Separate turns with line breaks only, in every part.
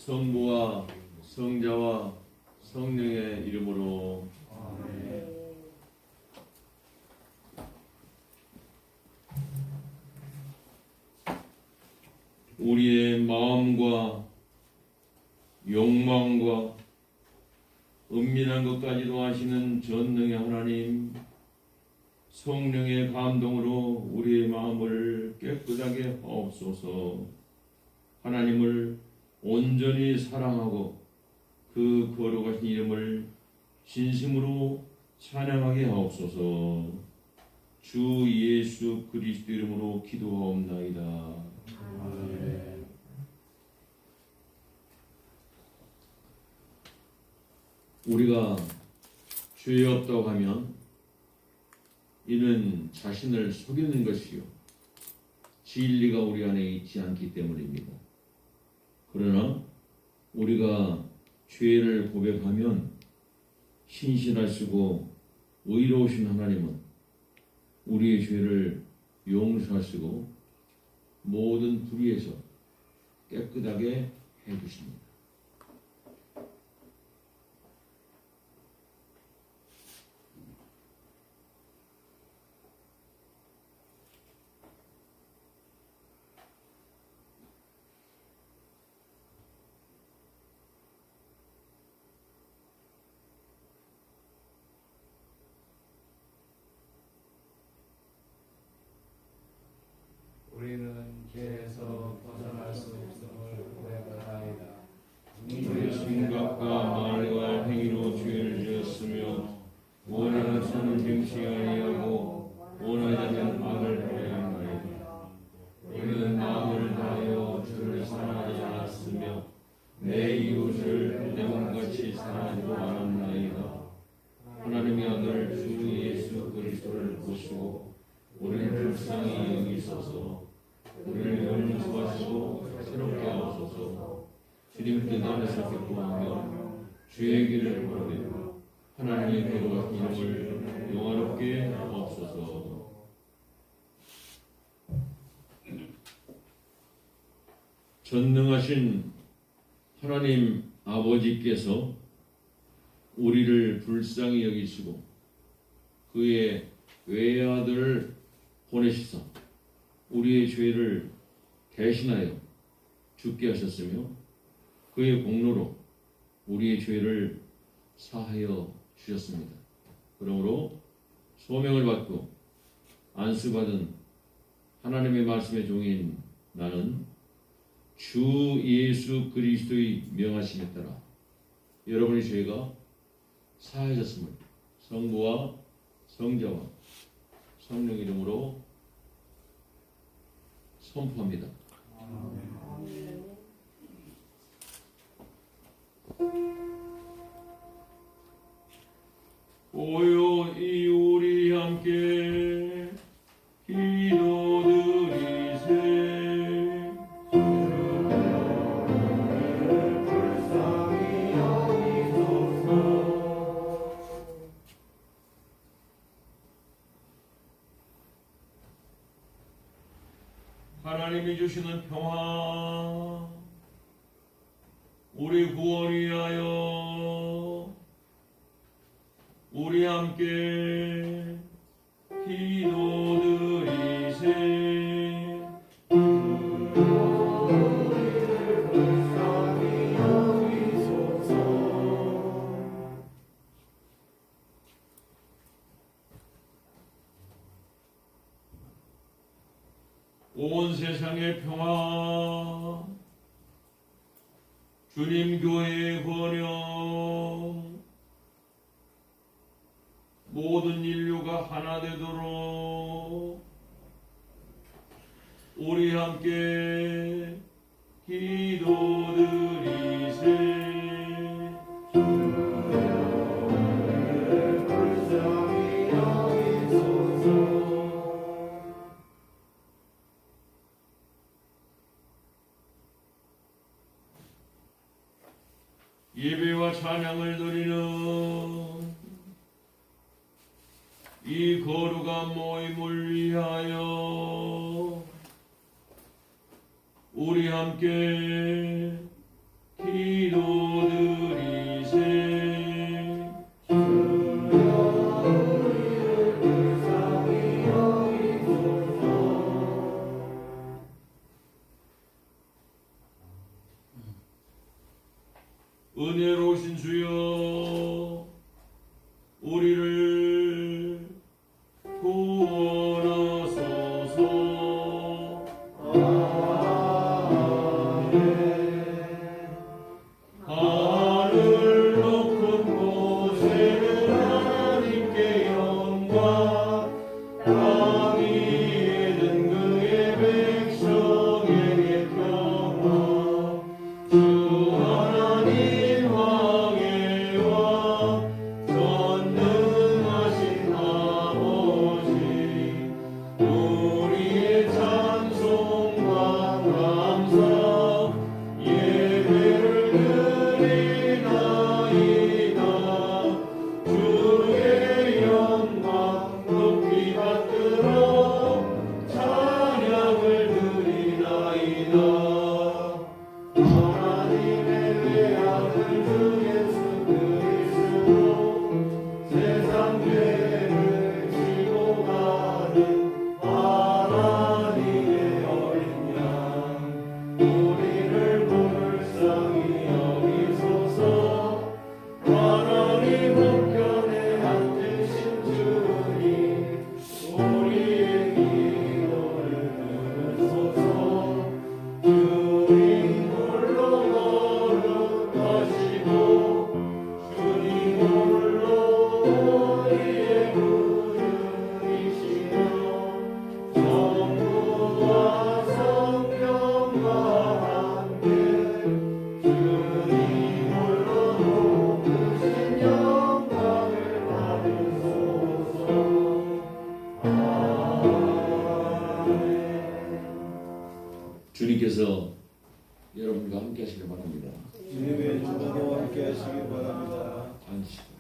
성부와 성자와 성령의 이름으로
아멘.
우리의 마음과 욕망과 은밀한 것까지도 아시는 전능의 하나님, 성령의 감동으로 우리의 마음을 깨끗하게 하옵소서. 하나님을 온전히 사랑하고 그 거룩하신 이름을 진심으로 찬양하게 하옵소서. 주 예수 그리스도 이름으로 기도하옵나이다.
아멘.
우리가 죄 없다고 하면 이는 자신을 속이는 것이요 진리가 우리 안에 있지 않기 때문입니다. 그러나 우리가 죄를 고백하면 신실하시고 의로우신 하나님은 우리의 죄를 용서하시고 모든 불의에서 깨끗하게 해주십니다.
우리는 죄에서 벗어날 수 없음을 고백하나이다.
우리의 생각과 말과 행위로 죄를 지었으며 원하는 선을 행치 아니하고 원하지 않는 악을 행하나이다. 우리는 마음을 다하여 주를 사랑하지 않았으며 내 이웃을 내 몸같이 사랑하지도 않았나이다. 하나님의 아들 주 예수 그리스도를 보시고 우리를 불쌍히 여기소서. 우리를 용서하시고 새롭게 하옵소서. 주님 뜻 안에서 기뻐하며 주의 길을 걸으며 하나님의 거룩한 이름을 영화롭게 하옵소서. 전능하신 하나님 아버지께서 우리를 불쌍히 여기시고 그의 외아들을 보내시사 우리의 죄를 대신하여 죽게 하셨으며 그의 공로로 우리의 죄를 사하여 주셨습니다. 그러므로 소명을 받고 안수받은 하나님의 말씀의 종인 나는 주 예수 그리스도의 명하심에 따라 여러분의 죄가 사해졌음을 성부와 성자와 성령 이름으로 선포합니다. 오요이 우리 함께 기도드리세.
불쌍히 여기소서.
하나님이 주시는 평화 우리 구원 위하여 우리 함께 기도드리세.
불쌍히 여기소서.
온 세상의 평화 주님 교회의 번영 모든 인류가 하나 되도록 우리 함께 기도드리세.
불쌍히 여기소서.
예배와 찬양을 드리는 이 거룩한 모임을 위하여 우리 함께 기도드리세. 주님께서 여러분과 함께 하시길 바랍니다.
주님의 주가도 함께 하시기 바랍니다.
앉으시고.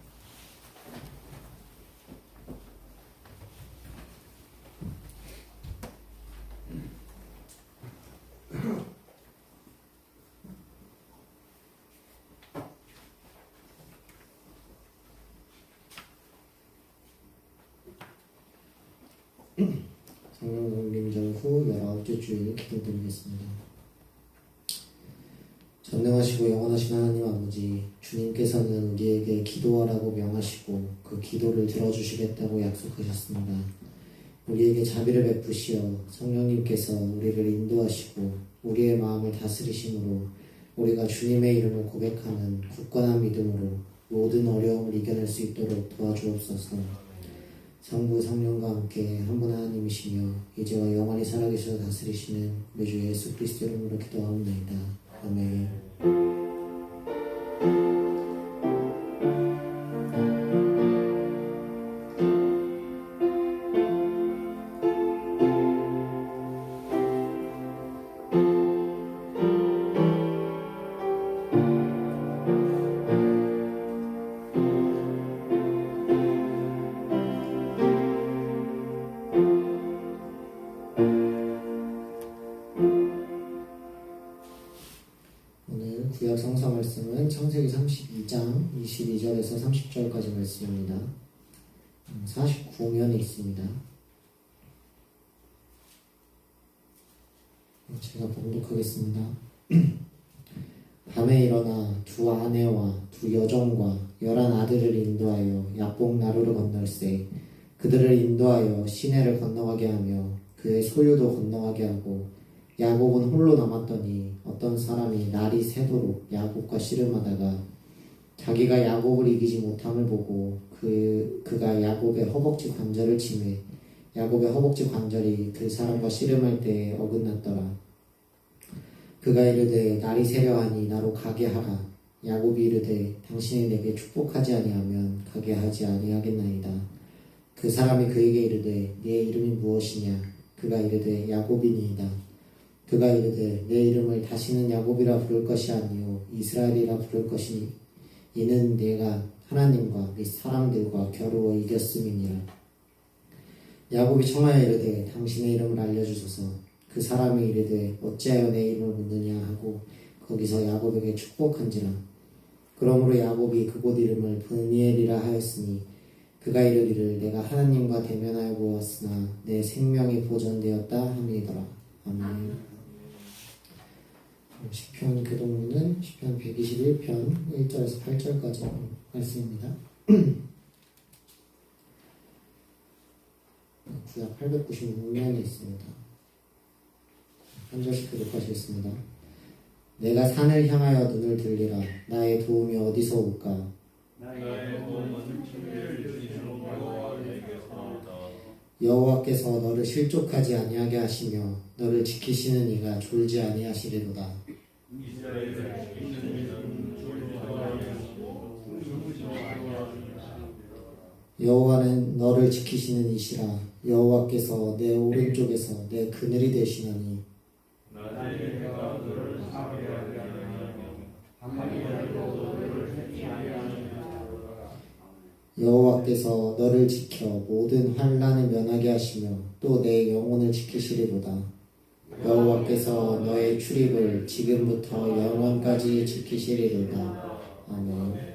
성령 공림절 후 19째 주일 기도드리겠습니다. 전능하시고 영원하신 하나님 아버지, 주님께서는 우리에게 기도하라고 명하시고 그 기도를 들어주시겠다고 약속하셨습니다. 우리에게 자비를 베푸시어 성령님께서 우리를 인도하시고 우리의 마음을 다스리심으로 우리가 주님의 이름을 고백하는 굳건한 믿음으로 모든 어려움을 이겨낼 수 있도록 도와주옵소서. 성부 성령과 함께 한 분 하나님이시며 이제와 영원히 살아계셔 다스리시는 우리 주 예수 그리스도 이름으로 기도하옵나이다. 아멘. 오늘 구약 성서 말씀은 창세기 32장 22절에서 30절까지 말씀입니다. 49면에 있습니다. 제가 봉독하겠습니다. 밤에 일어나 두 아내와 두 여종과 11 아들을 인도하여 야복 나루를 건널세. 그들을 인도하여 시내를 건너가게 하며 그의 소유도 건너가게 하고 야곱은 홀로 남았더니 어떤 사람이 날이 새도록 야곱과 씨름하다가 자기가 야곱을 이기지 못함을 보고 그가 야곱의 허벅지 관절을 치매 야곱의 허벅지 관절이 그 사람과 씨름할 때에 어긋났더라. 그가 이르되 날이 새려하니 나로 가게 하라. 야곱이 이르되 당신이 내게 축복하지 아니하면 가게 하지 아니하겠나이다. 그 사람이 그에게 이르되 네 이름이 무엇이냐? 그가 이르되 야곱이니이다. 그가 이르되 내 이름을 다시는 야곱이라 부를 것이 아니요 이스라엘이라 부를 것이니 이는 내가 하나님과 및 사람들과 겨루어 이겼음이니라. 야곱이 청하여 이르되 당신의 이름을 알려주소서. 그 사람이 이르되 어찌하여 내 이름을 묻느냐 하고 거기서 야곱에게 축복한지라. 그러므로 야곱이 그곳 이름을 브니엘이라 하였으니 그가 이르기를 내가 하나님과 대면하여 보았으나 내 생명이 보존되었다 함이더라. 아멘. 시편 교독문은 시편 121편 1절에서 8절까지 말씀입니다. 구약 896면에 있습니다. 한 절씩 교독하시겠습니다. 내가 산을 향하여 눈을 들리라. 나의 도움이 어디서 올까?
나의 도움은 주를 주시는 여호와에게서 나오다.
여호와께서 너를 실족하지 아니하게 하시며 너를 지키시는 이가 졸지 아니하시리로다.
이스라엘을 지키시는 이는 졸지 아니하시고 숨지 아니하시리로다.
여호와는 너를 지키시는 이시라. 여호와께서 내 오른쪽에서 내 그늘이 되시나니
낮에 내가 너를 상하게 하며 밤에 너를 해치 아니하시리로다.
여호와께서 너를 지켜 모든 환난을 면하게 하시며 또 내 영혼을 지키시리로다. 여호와께서 너의 출입을 지금부터 영원까지 지키시리로다. 아멘.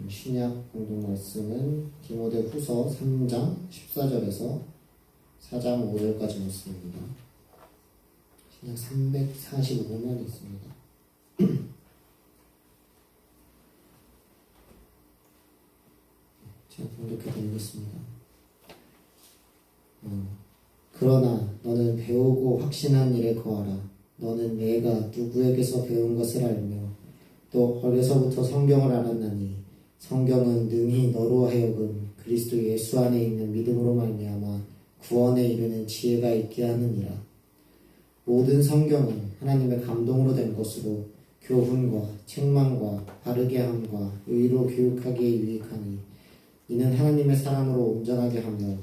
신약 공동 말씀은 디모데후서 3장 14절에서 4장 5절까지 말씀입니다. 신약 345면에 있습니다. 제가 봉독해 드리겠습니다. 그러나 너는 배우고 확신한 일에 거하라. 너는 내가 누구에게서 배운 것을 알며 또 어려서부터 성경을 알았나니 성경은 능히 너로 하여금 그리스도 예수 안에 있는 믿음으로 말미암아 구원에 이르는 지혜가 있게 하느니라. 모든 성경은 하나님의 감동으로 된 것으로 교훈과 책망과 바르게 함과 의로 교육하기에 유익하니 이는 하나님의 사람으로 온전하게 하며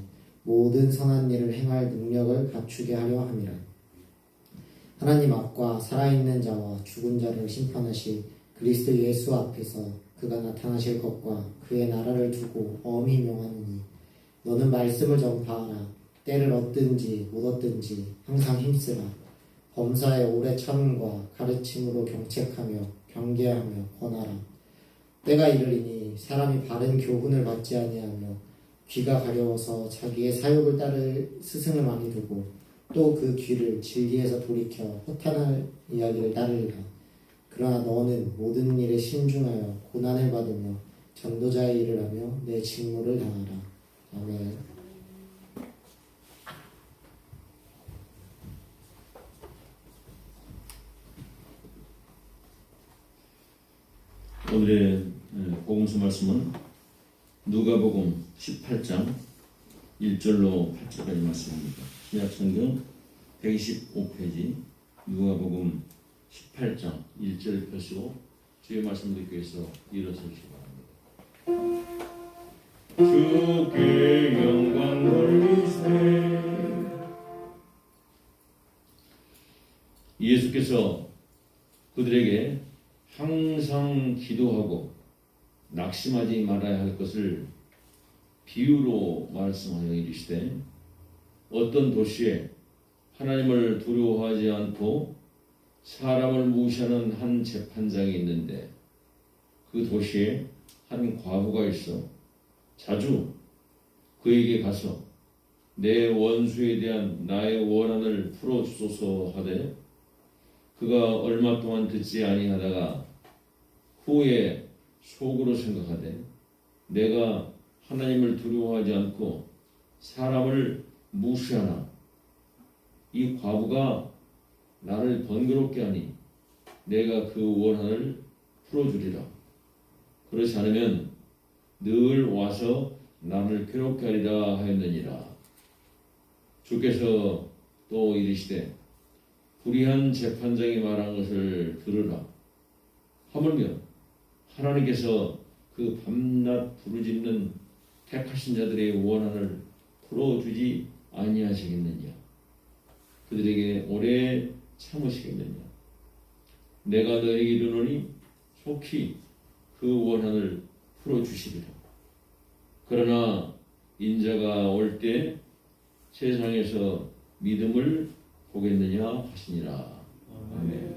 모든 선한 일을 행할 능력을 갖추게 하려 함이라. 하나님 앞과 살아있는 자와 죽은 자를 심판하실 그리스도 예수 앞에서 그가 나타나실 것과 그의 나라를 두고 엄히 명하노니 너는 말씀을 전파하라. 때를 얻든지 못 얻든지 항상 힘쓰라. 범사에 오래 참음과 가르침으로 경책하며 경계하며 권하라. 때가 이르리니 사람이 바른 교훈을 받지 아니하며 귀가 가려워서 자기의 사욕을 따를 스승을 많이 두고 또 그 귀를 진리에서 돌이켜 허탄한 이야기를 따르리라. 그러나 너는 모든 일에 신중하여 고난을 받으며 전도자의 일을 하며 내 직무를 다하라. 아멘.
오늘의 복음서 말씀은 누가복음 18장 1절로 8절까지 말씀입니다. 신약성경 125페이지 누가복음 18장 1절을 펴시고 주의 말씀 듣기 위해서 일어서시기 바랍니다. 주께 영광 돌리세. 예수께서 그들에게 항상 기도하고 낙심하지 말아야 할 것을 비유로 말씀하여 이르시되 어떤 도시에 하나님을 두려워하지 않고 사람을 무시하는 한 재판장이 있는데 그 도시에 한 과부가 있어 자주 그에게 가서 내 원수에 대한 나의 원한을 풀어주소서 하되 그가 얼마 동안 듣지 아니하다가 후에 속으로 생각하되 내가 하나님을 두려워하지 않고 사람을 무시하나 이 과부가 나를 번거롭게 하니 내가 그 원한을 풀어주리라. 그렇지 않으면 늘 와서 나를 괴롭게 하리라 하였느니라. 주께서 또 이르시되 불의한 재판장이 말한 것을 들으라. 하물며 하나님께서 그 밤낮 부르짖는 택하신 자들의 원한을 풀어주지 아니하시겠느냐. 그들에게 오래 참으시겠느냐. 내가 너에게 이르노니 속히 그 원한을 풀어주시리라. 그러나 인자가 올 때 세상에서 믿음을 보겠느냐 하시니라. 아멘.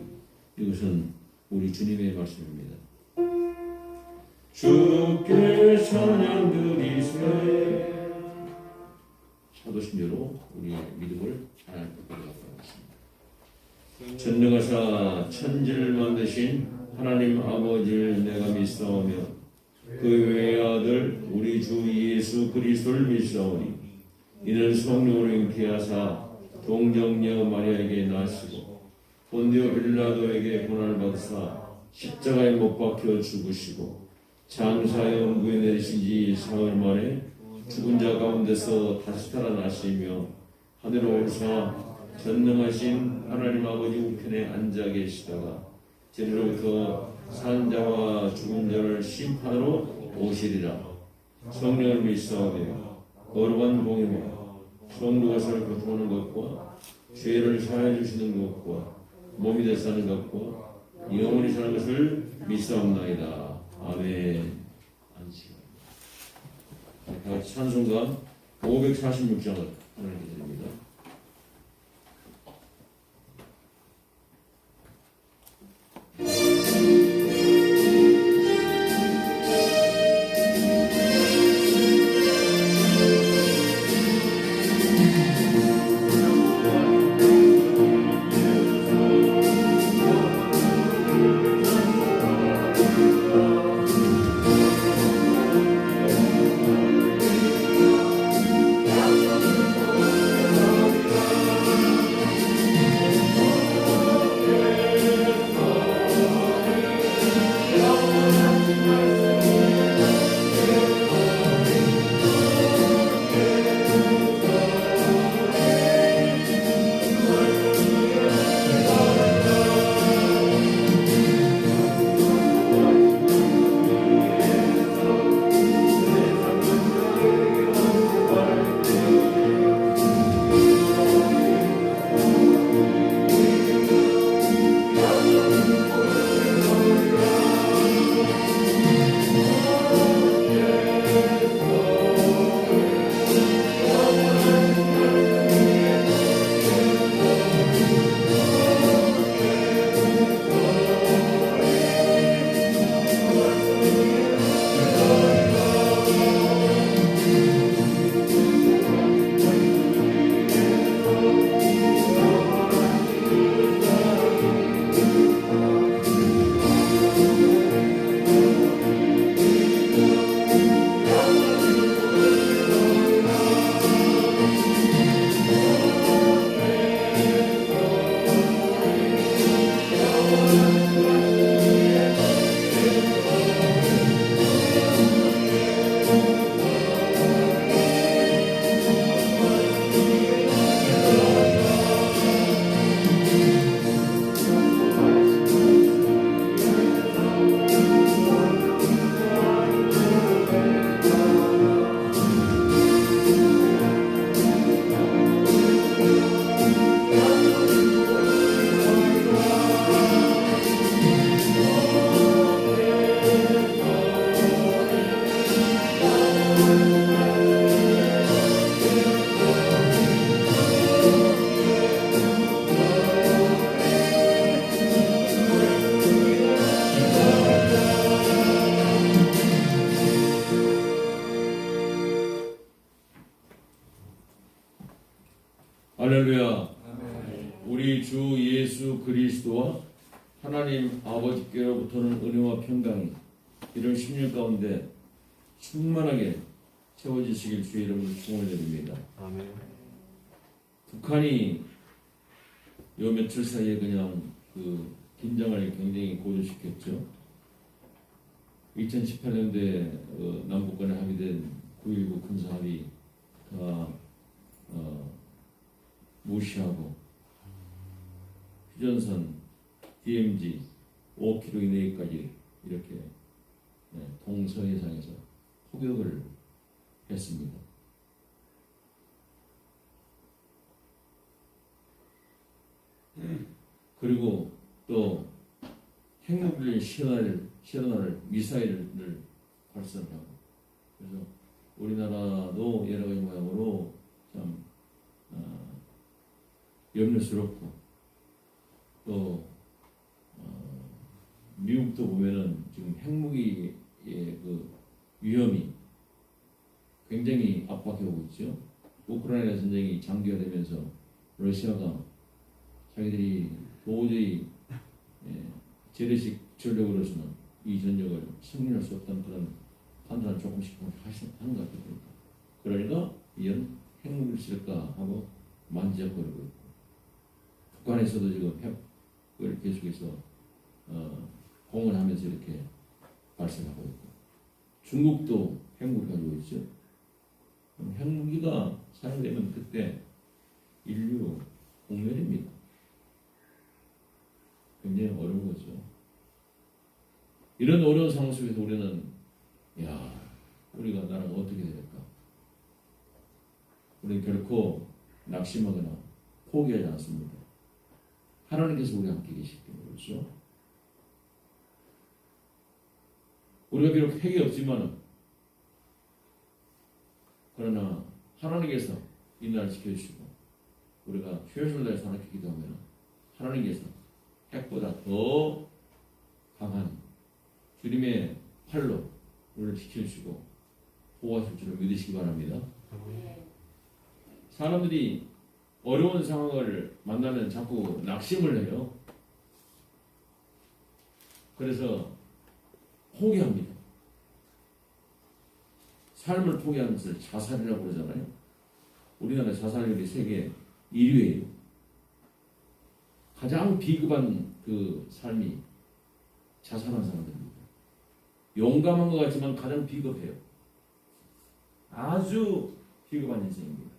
이것은 우리 주님의 말씀입니다. 주께 찬양 드리세. 사도신조로 우리의 믿음을 하나님 앞에 드리겠습니다. 전능하사 천지를 만드신 하나님 아버지를 내가 믿사오며 그 외의 아들 우리 주 예수 그리스도를 믿사오니 이는 성령으로 잉태하사 동정녀 마리아에게 나시고 본디오 빌라도에게 고난을 받으사 십자가에 못 박혀 죽으시고 장사의 원구에 내리신 지 사흘 만에 죽은 자 가운데서 다시 살아나시며 하늘로 오르사 전능하신 하나님 아버지 우편에 앉아 계시다가 저리로부터 산 자와 죽은 자를 심판으로 오시리라. 성령을 믿사오며 거룩한 공의와 성도가서를 교통하는 것과 죄를 사하여 주시는 것과 몸이 되어 사는 것과 영원히 사는 것을 믿사옵나이다. 아멘. 안식입니다. 찬송가 546장을 하나님께 드립니다. 할렐루야. 우리 주 예수 그리스도와 하나님 아버지께로부터는 은혜와 평강이 이런 10년 가운데 충만하게 채워지시길 주의 이름으로 축원을 드립니다.
아멘.
북한이 요 며칠 사이에 그냥 그 긴장을 굉장히 고조시켰죠. 2018년도에 남북 간에 합의된 9.19 군사합의 다 무시하고 휴전선 DMZ 5km 이내까지 이렇게 동서해상에서 포격을 했습니다. 그리고 또 핵무기를 실어날 미사일을 발사하고 그래서 우리나라도 여러 가지 모양으로 참 염려스럽고 또 미국도 보면은 지금 핵무기의 그 위험이 굉장히 압박해 오고 있죠. 우크라이나 전쟁이 장기화되면서 러시아가 자기들이 도저히 재래식 전력으로서는 이 전역을 승리할 수 없다는 그런 판단을 조금씩 하는 것 같아요. 그러니까 이런 핵무기를 쓸까 하고 만지작거리고 있고 북한에서도 지금 핵을 계속해서 공언하면서 이렇게 발생하고 있고 중국도 핵무기 가지고 있죠. 핵무기가 사용되면 그때 인류 공멸입니다. 굉장히 어려운 거죠. 이런 어려운 상황 속에서 우리는 우리가 나라가 어떻게 될까? 우리는 결코 낙심하거나 포기하지 않습니다. 하나님께서 우리와 함께 계시기 때문에 그렇죠. 우리가 비록 핵이 없지만 그러나 하나님께서 이 나라를 지켜주시고 우리가 최선을 다해서 하나님께 기도하면 하나님께서 핵보다 더 강한 주님의 팔로 우리를 지켜주시고 보호하실 줄을 믿으시기 바랍니다. 사람들이 어려운 상황을 만나면 자꾸 낙심을 해요. 그래서 포기합니다. 삶을 포기하면서 자살이라고 그러잖아요. 우리나라 자살률이 세계 1위예요. 가장 비겁한 그 삶이 자살한 사람들입니다. 용감한 것 같지만 가장 비겁해요. 아주 비겁한 인생입니다.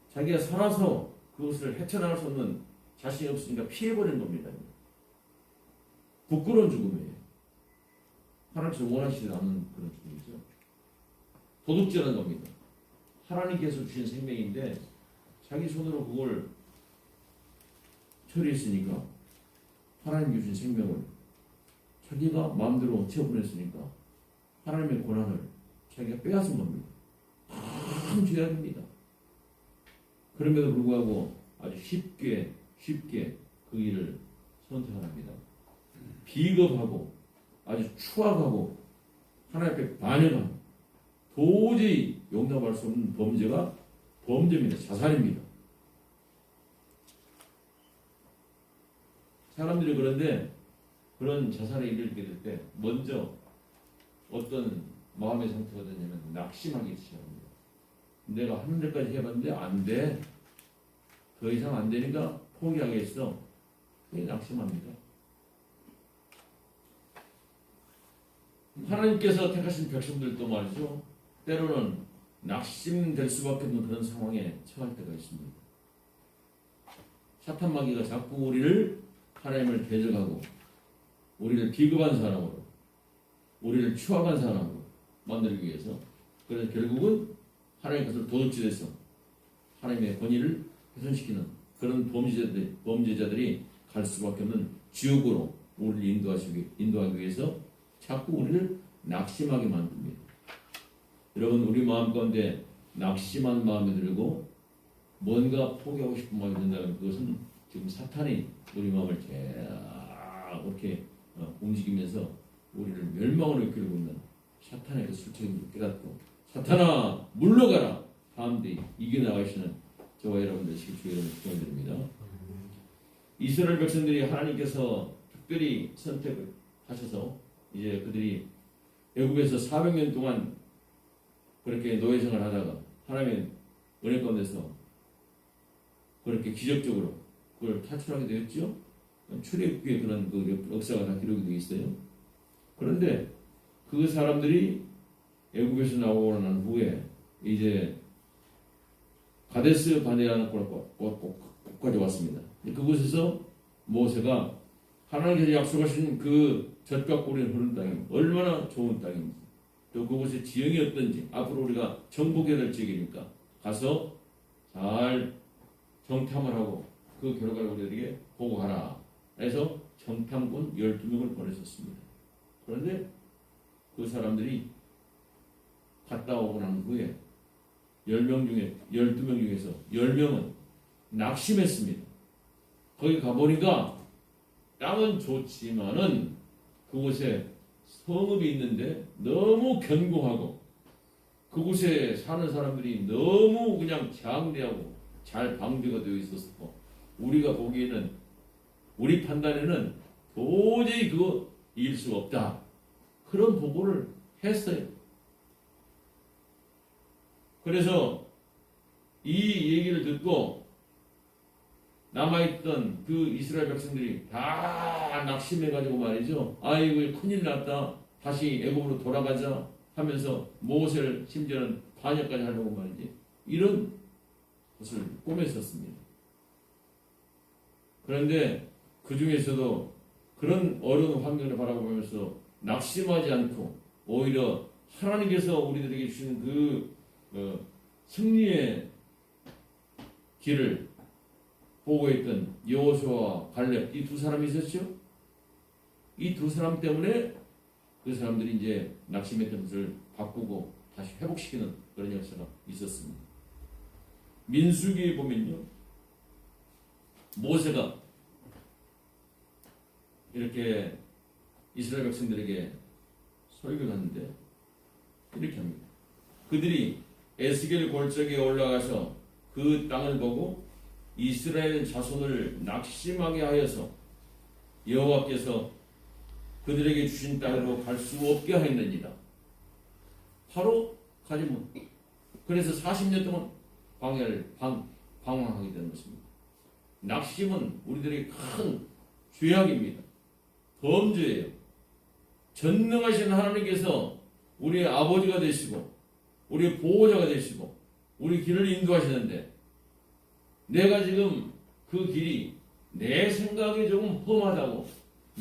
자기가 살아서 그것을 헤쳐나갈 수 없는 자신이 없으니까 피해버리는 겁니다. 부끄러운 죽음이에요. 하나님께서 원하시지 않는 그런 죽음이죠. 도둑질하는 겁니다. 하나님께서 주신 생명인데 자기 손으로 그걸 처리했으니까 하나님이 주신 생명을 자기가 마음대로 채워보냈으니까 하나님의 권한을 자기가 빼앗은 겁니다. 큰 죄악입니다. 그럼에도 불구하고 아주 쉽게 그 일을 선택합니다. 비겁하고 아주 추악하고 하나님 앞에 반역한 도저히 용납할 수 없는 범죄입니다. 자살입니다. 사람들이 그런데 그런 자살에 이르게 될 때 먼저 어떤 마음의 상태가 되냐면 낙심하기 시작합니다. 내가 하늘까지 해봤는데 안 돼. 더 이상 안 되니까 포기하겠어. 그게 낙심합니다. 하나님께서 택하신 백성들도 말이죠. 때로는 낙심될 수밖에 없는 그런 상황에 처할 때가 있습니다. 사탄 마귀가 자꾸 우리를 하나님을 대적하고 우리를 비겁한 사람으로 우리를 추악한 사람으로 만들기 위해서 그래서 결국은 하나님의 것을 도둑질해서 하나님의 권위를 훼손시키는 그런 범죄자들이 갈 수밖에 없는 지옥으로 우리를 인도하기 위해서 자꾸 우리를 낙심하게 만듭니다. 여러분 우리 마음 가운데 낙심한 마음이 들고 뭔가 포기하고 싶은 마음이 든다면 그것은 지금 사탄이 우리 마음을 이렇게 움직이면서 우리를 멸망으로 이끌고 있는 사탄의 그 술책임을 깨닫고 사탄아 물러가라. 다음 때 이겨나가시는 저와 여러분들 주의 이름으로 축원드립니다. 이스라엘 백성들이 하나님께서 특별히 선택을 하셔서 이제 그들이 애굽에서 400년 동안 그렇게 노예 생활을 하다가 하나님의 은혜 가운데서 그렇게 기적적으로 그걸 탈출하게 되었죠. 출애굽기에 그런 그 역사가 다 기록이 되어 있어요. 그런데 그 사람들이 애굽에서 나오고 난 후에 이제 가데스 바네아라는 곳까지 왔습니다. 그곳에서 모세가 하나님께서 약속하신 그 젖과 꿀이 흐르는 땅이 얼마나 좋은 땅인지, 또 그곳의 지형이 어떤지, 앞으로 우리가 정복해야 될 지역이니까 가서 잘 정탐을 하고 그 결과를 우리에게 보고하라 해서 정탐꾼 12명을 보냈었습니다. 그런데 그 사람들이 갔다 오고 난 후에 10명 중에 12명 중에서 10명은 낙심했습니다. 거기 가보니까 땅은 좋지만은 그곳에 성읍이 있는데 너무 견고하고 그곳에 사는 사람들이 너무 그냥 장대하고 잘 방비가 되어 있었고 우리가 보기에는 우리 판단에는 도저히 그거 이길 수가 없다. 그런 보고를 했어요. 그래서 이 얘기를 듣고 남아있던 그 이스라엘 백성들이 다 낙심해가지고 말이죠. 아이고 큰일 났다. 다시 애굽으로 돌아가자 하면서 모세를 심지어는 반역까지 하려고 말이지. 이런 것을 꿈했었습니다. 그런데 그 중에서도 그런 어려운 환경을 바라보면서 낙심하지 않고 오히려 하나님께서 우리들에게 주신 그 승리의 길을 보고 있던 여호수아와 갈렙 이 두 사람이 있었죠. 이 두 사람 때문에 그 사람들이 이제 낙심했던 것을 바꾸고 다시 회복시키는 그런 역사가 있었습니다. 민수기에 보면요, 모세가 이렇게 이스라엘 백성들에게 설교를 하는데 이렇게 합니다. 그들이 에스겔 골짜기에 올라가서 그 땅을 보고 이스라엘 자손을 낙심하게 하여서 여호와께서 그들에게 주신 땅으로 갈 수 없게 하였느니라. 바로 가지 못. 그래서 40년 동안 광야를 방황하게 되는 것입니다. 낙심은 우리들의 큰 죄악입니다. 범죄예요. 전능하신 하나님께서 우리의 아버지가 되시고 우리의 보호자가 되시고 우리 길을 인도하시는데 내가 지금 그 길이 내 생각에 조금 험하다고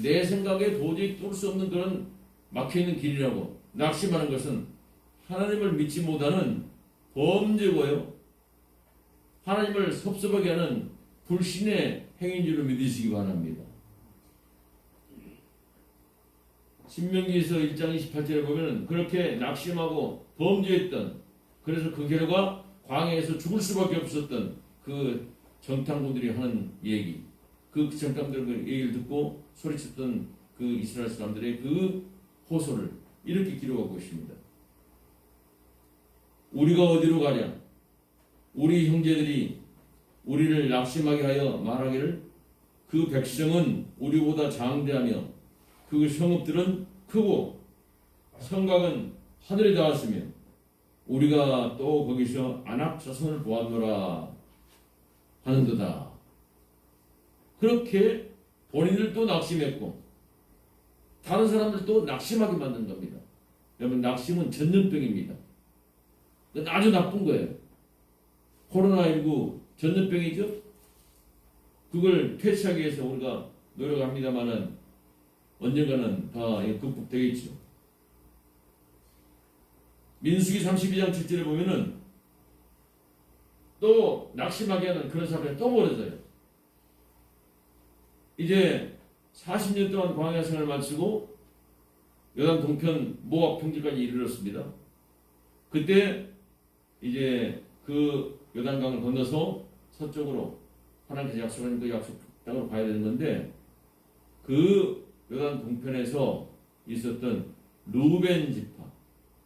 내 생각에 도저히 뚫을 수 없는 그런 막혀있는 길이라고 낙심하는 것은 하나님을 믿지 못하는 범죄고요. 하나님을 섭섭하게 하는 불신의 행인 줄을 믿으시기 바랍니다. 신명기에서 1장 28절에 보면 그렇게 낙심하고 범죄했던, 그래서 그 결과 광야에서 죽을 수밖에 없었던 그 정탐꾼들이 하는 얘기, 그 정탐꾼들의 얘기를 듣고 소리쳤던 그 이스라엘 사람들의 그 호소를 이렇게 기록하고 있습니다. 우리가 어디로 가랴? 우리 형제들이 우리를 낙심하게 하여 말하기를 그 백성은 우리보다 장대하며 그 성읍들은 크고 성곽은 하늘에 닿았으며 우리가 또 거기서 안악 자손을 보았노라 하는도다. 그렇게 본인들도 낙심했고 다른 사람들도 낙심하게 만든 겁니다. 여러분, 낙심은 전염병입니다. 아주 나쁜 거예요. 코로나19 전염병이죠. 그걸 퇴치하기 위해서 우리가 노력합니다만은 언젠가는 다 극복되겠죠. 민수기 32장 7절에 보면은 또 낙심하게 하는 그런 사건이 또 벌어져요. 이제 40년 동안 광야 생활을 마치고 요단 동편 모압 평지까지 이르렀습니다. 그때 이제 그 요단강을 건너서 서쪽으로 하나님께서 약속하신 그 약속 땅으로 가야 되는 건데 그 요단 동편에서 있었던 루벤 지파,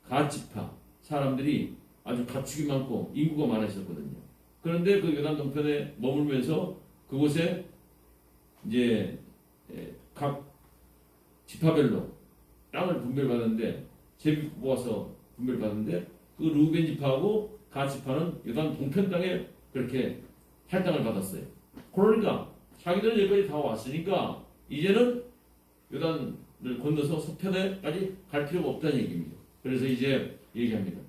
갓 지파 사람들이 아주 가축이 많고 인구가 많아 있었거든요. 그런데 그 요단 동편에 머물면서 그곳에 이제 각 지파별로 땅을 분별받았는데 제비 뽑아서 분별받았는데 그 루벤 지파하고 가 지파는 요단 동편 땅에 그렇게 할당을 받았어요. 그러니까 자기들은 여기까지 다 왔으니까 이제는 요단을 건너서 서편에까지 갈 필요가 없다는 얘기입니다. 그래서 이제 얘기합니다.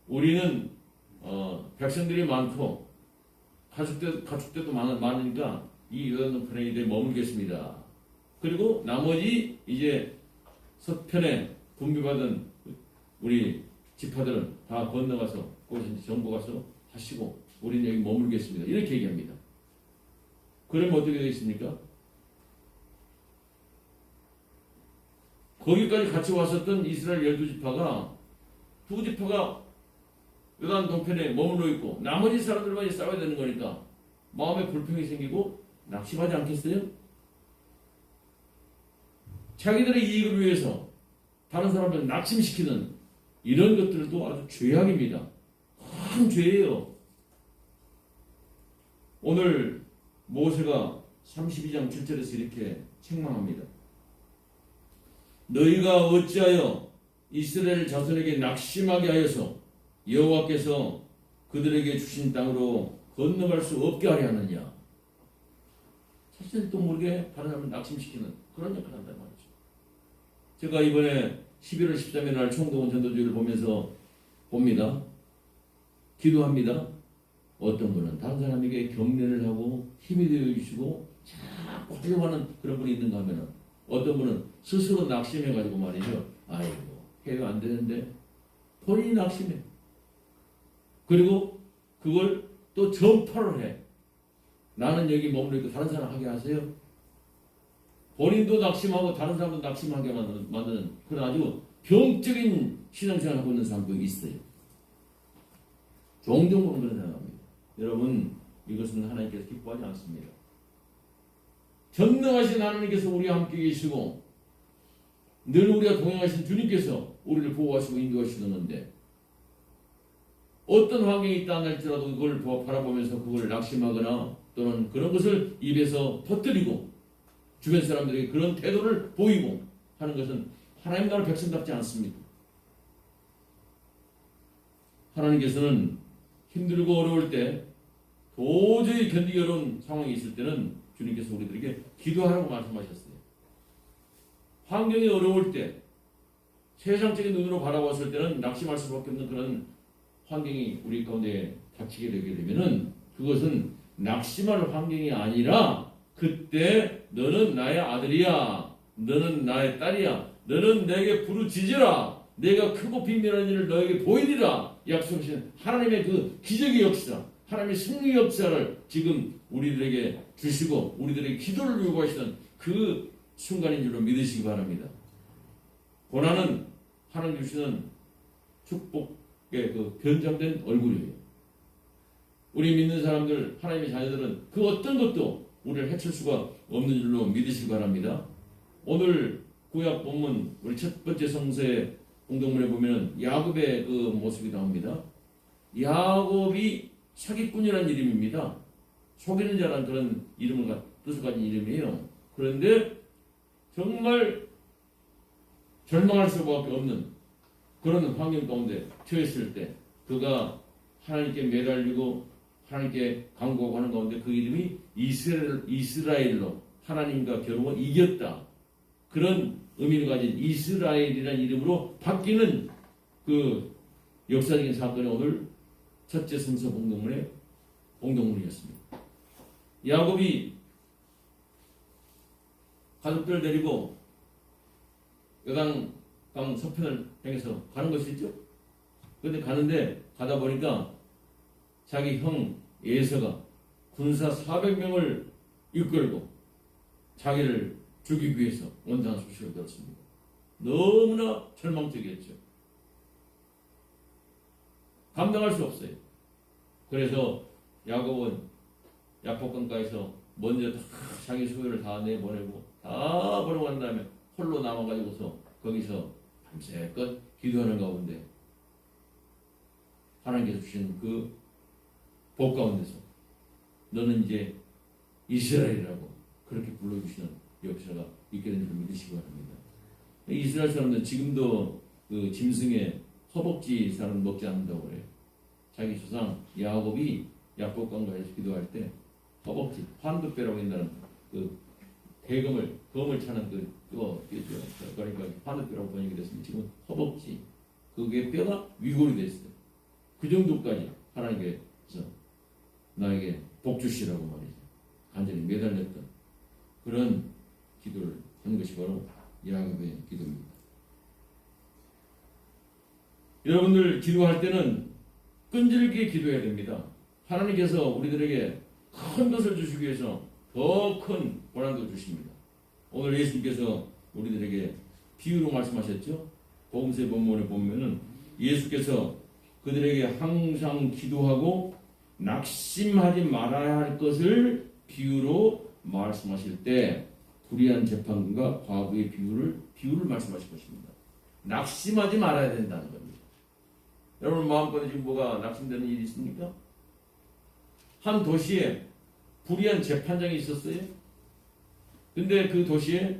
우리는 백성들이 많고 가축대도 많으니까 이 요단 동편에 이제 머물겠습니다. 그리고 나머지 이제 서편에 분배받은 우리 지파들은 다 건너가서 거기서 정보 가서 하시고 우리는 여기 머물겠습니다. 이렇게 얘기합니다. 그러면 어떻게 되겠습니까? 거기까지 같이 왔었던 이스라엘 12지파가 두 지파가 요단 동편에 머물러 있고 나머지 사람들만 싸워야 되는 거니까 마음에 불평이 생기고 낙심하지 않겠어요? 자기들의 이익을 위해서 다른 사람을 낙심시키는 이런 것들도 아주 죄악입니다. 큰 죄예요. 오늘 모세가 32장 7절에서 이렇게 책망합니다. 너희가 어찌하여 이스라엘 자손에게 낙심하게 하여서 여호와께서 그들에게 주신 땅으로 건너갈 수 없게 하려 하느냐. 사실도 모르게 다른 사람을 낙심시키는 그런 역할을 한단 말이죠. 제가 이번에 11월 13일 날 총동원 전도주의를 보면서 봅니다. 기도합니다. 어떤 분은 다른 사람에게 격려를 하고 힘이 되어 주시고 자꾸 활용하는 그런 분이 있는가 하면은 어떤 분은 스스로 낙심해가지고 말이죠. 아이고 해가 안 되는데 본인이 낙심해. 그리고 그걸 또 전파를 해. 나는 여기 머물러 있고 다른 사람 하게 하세요. 본인도 낙심하고 다른 사람도 낙심하게 만드는 그런 아주 병적인 신앙생활을 하고 있는 사람도 있어요. 종종 보는 그런 생각합니다. 여러분 이것은 하나님께서 기뻐하지 않습니다. 전능하신 하나님께서 우리와 함께 계시고 늘 우리가 동행하신 주님께서 우리를 보호하시고 인도하시는 건데 어떤 환경이 있다 할지라도 그걸 바라보면서 그걸 낙심하거나 또는 그런 것을 입에서 퍼뜨리고 주변 사람들에게 그런 태도를 보이고 하는 것은 하나님 나라 백성답지 않습니다. 하나님께서는 힘들고 어려울 때 도저히 견디기 어려운 상황이 있을 때는 주님께서 우리들에게 기도하라고 말씀하셨어요. 환경이 어려울 때 세상적인 눈으로 바라봤을 때는 낙심할 수밖에 없는 그런 환경이 우리 가운데 닥치게 되게 되면은 그것은 낙심할 환경이 아니라 그때 너는 나의 아들이야. 너는 나의 딸이야. 너는 내게 부르짖으라. 내가 크고 빈민한 일을 너에게 보이리라. 약속하신 하나님의 그 기적의 역사, 하나님의 승리 역사를 지금 우리들에게 주시고 우리들에게 기도를 요구하시는 그 순간인 줄로 믿으시기 바랍니다. 고난은 하나님 주시는 축복의 그 변장된 얼굴이에요. 우리 믿는 사람들, 하나님의 자녀들은 그 어떤 것도 우리를 해칠 수가 없는 줄로 믿으시기 바랍니다. 오늘 구약 본문 우리 첫 번째 성서의 공동문에 보면 야곱의 그 모습이 나옵니다. 야곱이 사기꾼이라는 이름입니다. 속이는 자라는 그런 뜻을 가진 이름이에요. 그런데 정말 절망할 수밖에 없는 그런 환경 가운데 처했을 때 그가 하나님께 매달리고 하나님께 간구하고 하는 가운데 그 이름이 이스라엘로 하나님과 겨루어 이겼다. 그런 의미를 가진 이스라엘이라는 이름으로 바뀌는 그 역사적인 사건이 오늘 첫째 성서 공동문이었습니다. 야곱이 가족들을 데리고 요단강 서편을 향해서 가는 것이죠. 그런데 가는데 가다 보니까 자기 형 에서가 군사 400명을 이끌고 자기를 죽이기 위해서 온다는 소식을 들었습니다. 너무나 절망적이었죠. 감당할 수 없어요. 그래서 야곱은 야복강가에서 먼저 다 자기 소유를 다 내보내고 다 버리고 난 다음에 홀로 남아가지고서 거기서 밤새껏 기도하는 가운데 하나님께서 주신 그 복 가운데서 너는 이제 이스라엘이라고 그렇게 불러주시는 역사가 있게 된 줄 믿으시기 바랍니다. 이스라엘 사람들 지금도 그 짐승의 허벅지 살은 먹지 않는다고 그래요. 자기 조상 야곱이 야곱강가에서 기도할 때 허벅지 환두뼈라고 한다는 그 검을 차는 그거 그러니까 환두뼈라고 번역이 됐습니다. 지금 허벅지 그게 뼈가 위골이 됐어요. 그 정도까지 하나님께서 나에게 복 주시라고 말이죠. 간절히 매달렸던 그런 기도를 하는 것이 바로 야곱의 기도입니다. 여러분들 기도할 때는 끈질기게 기도해야 됩니다. 하나님께서 우리들에게 큰 것을 주시기 위해서 더 큰 고난도 주십니다. 오늘 예수님께서 우리들에게 비유로 말씀하셨죠. 복음서 본문에 보면은 예수께서 그들에게 항상 기도하고 낙심하지 말아야 할 것을 비유로 말씀하실 때 불의한 재판관과 과부의 비유를 말씀하실 것입니다. 낙심하지 말아야 된다는 겁니다. 여러분 마음속에 지금 뭐가 낙심되는 일이 있습니까? 한 도시에 불의한 재판장이 있었어요. 근데 그 도시에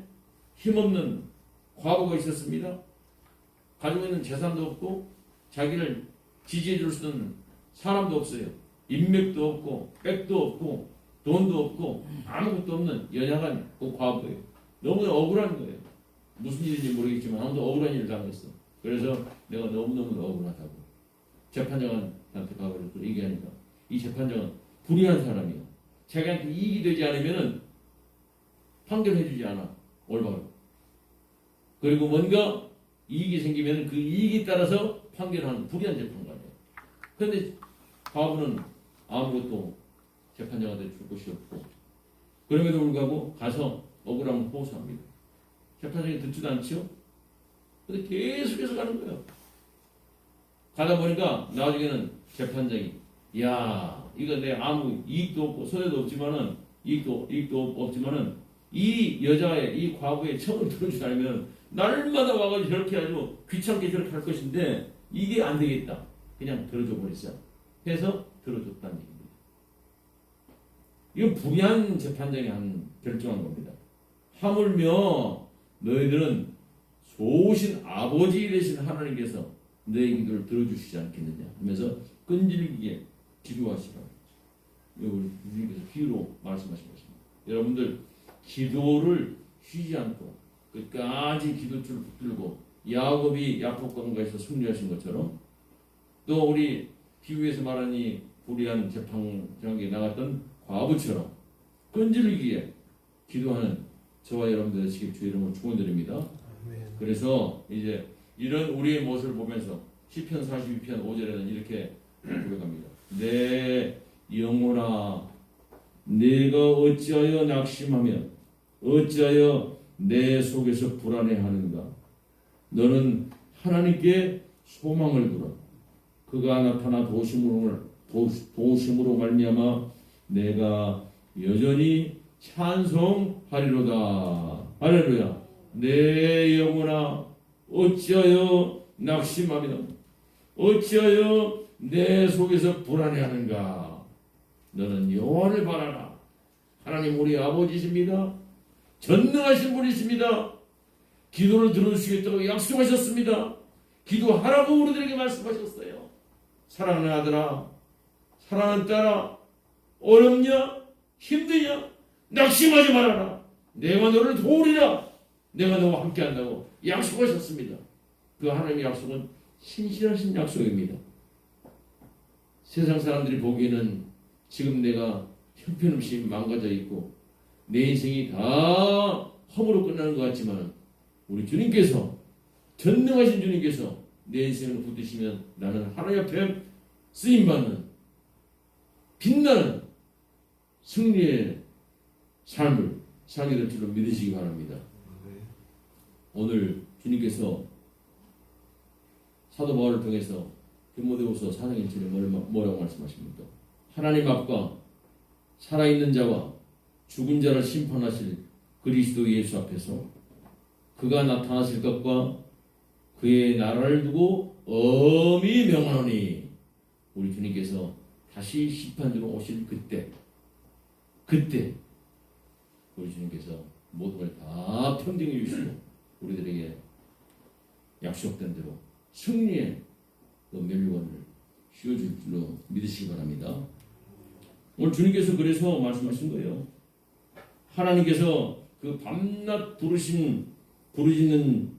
힘없는 과부가 있었습니다. 가지고 있는 재산도 없고 자기를 지지해 줄 수 있는 사람도 없어요. 인맥도 없고 백도 없고 돈도 없고 아무것도 없는 연약한 그 과부예요. 너무나 억울한 거예요. 무슨 일인지 모르겠지만 아무도 억울한 일을 당했어. 그래서 내가 너무너무 억울하다고 재판장한테 가서 얘기하니까 이 재판장은 불의한 사람이야. 자기한테 이익이 되지 않으면 판결해주지 않아. 올바로. 그리고 뭔가 이익이 생기면 그 이익에 따라서 판결하는 불의한 재판관이에요. 그런데 과부는 아무것도 재판장한테 줄 것이 없고 그럼에도 불구하고 가서 억울함을 호소합니다. 재판장이 듣지도 않죠. 근데 계속해서 가는 거예요. 가다 보니까 나중에는 재판장이 야 이거 내 아무 이익도 없고 손해도 없지만은 이익도 없지만은 이 여자의 이 과부의 청을 들어주지 않으면 날마다 와가지고 저렇게 아주 귀찮게 저렇게 할 것인데 이게 안 되겠다. 그냥 들어줘 버렸어요. 해서 들어줬다는 얘기입니다. 이건 불의한 재판장이 결정한 겁니다. 하물며 너희들은 좋으신 아버지 되신 하나님께서 너희 기도를 들어주시지 않겠느냐 하면서 끈질기게 기도하시라고 주님께서 비유로 말씀하신 것입니다. 여러분들 기도를 쉬지 않고 끝까지 기도줄을 붙들고 야곱이 야복강가에서 승리하신 것처럼 또 우리 비유에서 말하는 이 불의한 재판장에 나갔던 과부처럼 끈질기게 기도하는 저와 여러분들 되시길 주의 이름으로 축원드립니다. 그래서 이제 이런 우리의 모습을 보면서 시편 42편 5절에는 이렇게 고백합니다. 내 영혼아 내가 어찌하여 낙심하며 어찌하여 내 속에서 불안해하는가. 너는 하나님께 소망을 두라. 그가 나타나 도우심으로 말미암아 내가 여전히 찬송하리로다. 할렐루야. 내 영혼아 어찌하여 낙심하며 어찌하여 내 속에서 불안해하는가. 너는 여호와를 바라라. 하나님 우리 아버지십니다. 전능하신 분이십니다. 기도를 들어주시겠다고 약속하셨습니다. 기도하라고 우리들에게 말씀하셨어요. 사랑하는 아들아, 사랑하는 딸아, 어렵냐? 힘드냐? 낙심하지 말아라. 내가 너를 도우리라. 내가 너와 함께한다고 약속하셨습니다. 그 하나님의 약속은 신실하신 약속입니다. 세상 사람들이 보기에는 지금 내가 형편없이 망가져 있고 내 인생이 다 허무로 끝나는 것 같지만 우리 주님께서 전능하신 주님께서 내 인생을 붙드시면 나는 하나님 앞에 쓰임받는 빛나는 승리의 삶을 살게 될 줄로 믿으시기 바랍니다. 오늘 주님께서 사도 바울을 통해서 디모데후서 4장 1절에 뭐라고 말씀하십니까? 하나님 앞과 살아있는 자와 죽은 자를 심판하실 그리스도 예수 앞에서 그가 나타나실 것과 그의 나라를 두고 엄히 명하노니 우리 주님께서 다시 심판주로 오실 그때 그때 우리 주님께서 모든 걸 다 평등해 주시고 우리들에게 약속된 대로 승리의 그 멸류관을 씌워줄 줄로 믿으시기 바랍니다. 오늘 주님께서 그래서 말씀하신 거예요. 하나님께서 그 밤낮 부르짖는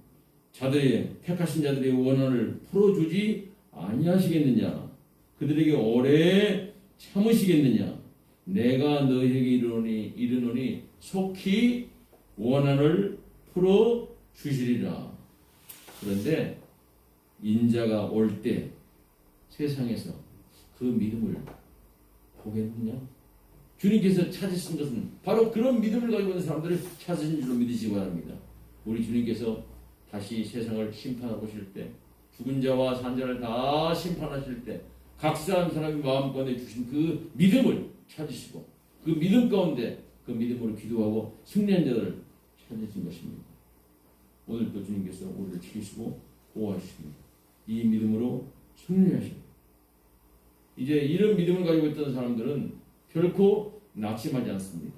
자들의 택하신 자들의 원한을 풀어주지 아니하시겠느냐? 그들에게 오래 참으시겠느냐? 내가 너희에게 이르노니 속히 원한을 풀어 주시리라. 그런데 인자가 올 때 세상에서 그 믿음을 보겠느냐? 주님께서 찾으신 것은 바로 그런 믿음을 가지고 있는 사람들을 찾으신 줄로 믿으시기 바랍니다. 우리 주님께서 다시 세상을 심판하고 오실 때, 죽은 자와 산 자를 다 심판하실 때 각 사람이 마음가운데 주신 그 믿음을 찾으시고 그 믿음 가운데 그 믿음으로 기도하고 승리한 자들을 찾으신 것입니다. 오늘 또 주님께서 우리를 지키시고 보호하십니다. 이 믿음으로 승리하십니다. 이제 이런 믿음을 가지고 있던 사람들은 결코 낙심하지 않습니다.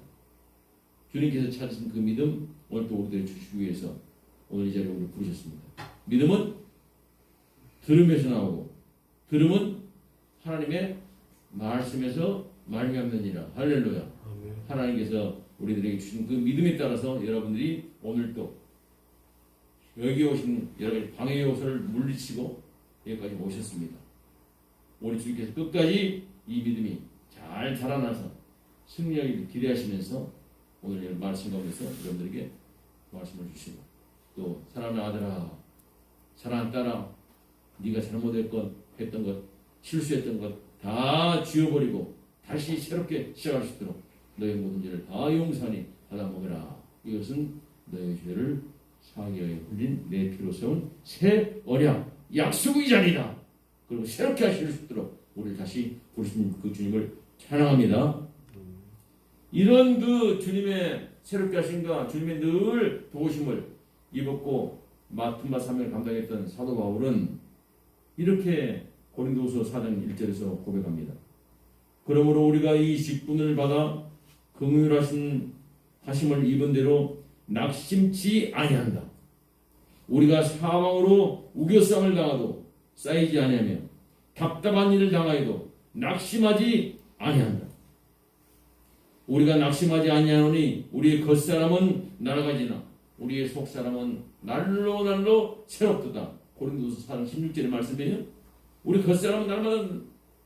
주님께서 찾으신 그 믿음 오늘 또 우리들에게 주시기 위해서 오늘 이 자리에 우리를 부르셨습니다. 믿음은 들음에서 나오고 들음은 하나님의 말씀에서 말미암느니라. 할렐루야.
아멘.
하나님께서 우리들에게 주신 그 믿음에 따라서 여러분들이 오늘 또 여기 오신 여러 가지 방해 요소를 물리치고 여기까지 오셨습니다. 우리 주님께서 끝까지 이 믿음이 잘 자라나서 승리하기를 기대하시면서 오늘 말씀 가운데서 여러분들에게 말씀을 주시고 또 사랑하는 아들아, 사랑하는 딸아, 네가 잘못했던 것, 실수했던 것 다 지워버리고 다시 새롭게 시작할 수 있도록 너의 모든 죄를 다 용서하니 받아 먹으라. 이것은 너의 죄를 사하게 흘린 내 피로 세운 새 언약 약속의 자리다. 그리고 새롭게 하실 수 있도록 우리를 다시 부르신 그 주님을 찬양합니다. 이런 그 주님의 새롭게 하신가, 주님의 늘 도우심을 입었고 맡은 바 사명을 감당했던 사도 바울은 이렇게 고린도후서 4장 1절에서 고백합니다. 그러므로 우리가 이 직분을 받아 긍휼하신 하심을 입은 대로 낙심치 아니한다. 우리가 사망으로 우겨쌈을 당하도 쌓이지 아니하며 답답한 일을 당하여도 낙심하지 아니한다. 우리가 낙심하지 아니하노니 우리의 겉사람은 날아가지나 우리의 속사람은 날로 새롭도다. 고린도서 4장 16절의 말씀이에요. 우리 겉사람은 날마다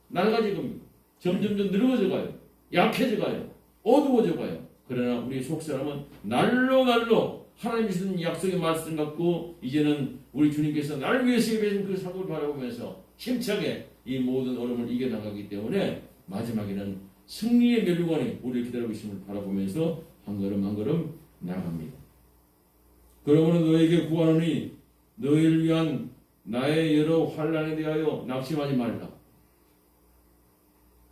날아가질 겁니다. 점점 늙어져 가요. 약해져 가요. 어두워져 가요. 그러나 우리의 속사람은 날로 하나님이 주신 약속의 말씀 갖고 이제는 우리 주님께서 나를 위해서 예배하신 그 사고를 바라보면서 힘차게 이 모든 어려움을 이겨나가기 때문에 마지막에는 승리의 멸류관이 우리를 기다리고 있음을 바라보면서 한 걸음 한 걸음 나아갑니다. 그러므로 너에게 구하노니 너희를 위한 나의 여러 환난에 대하여 낙심하지 말라.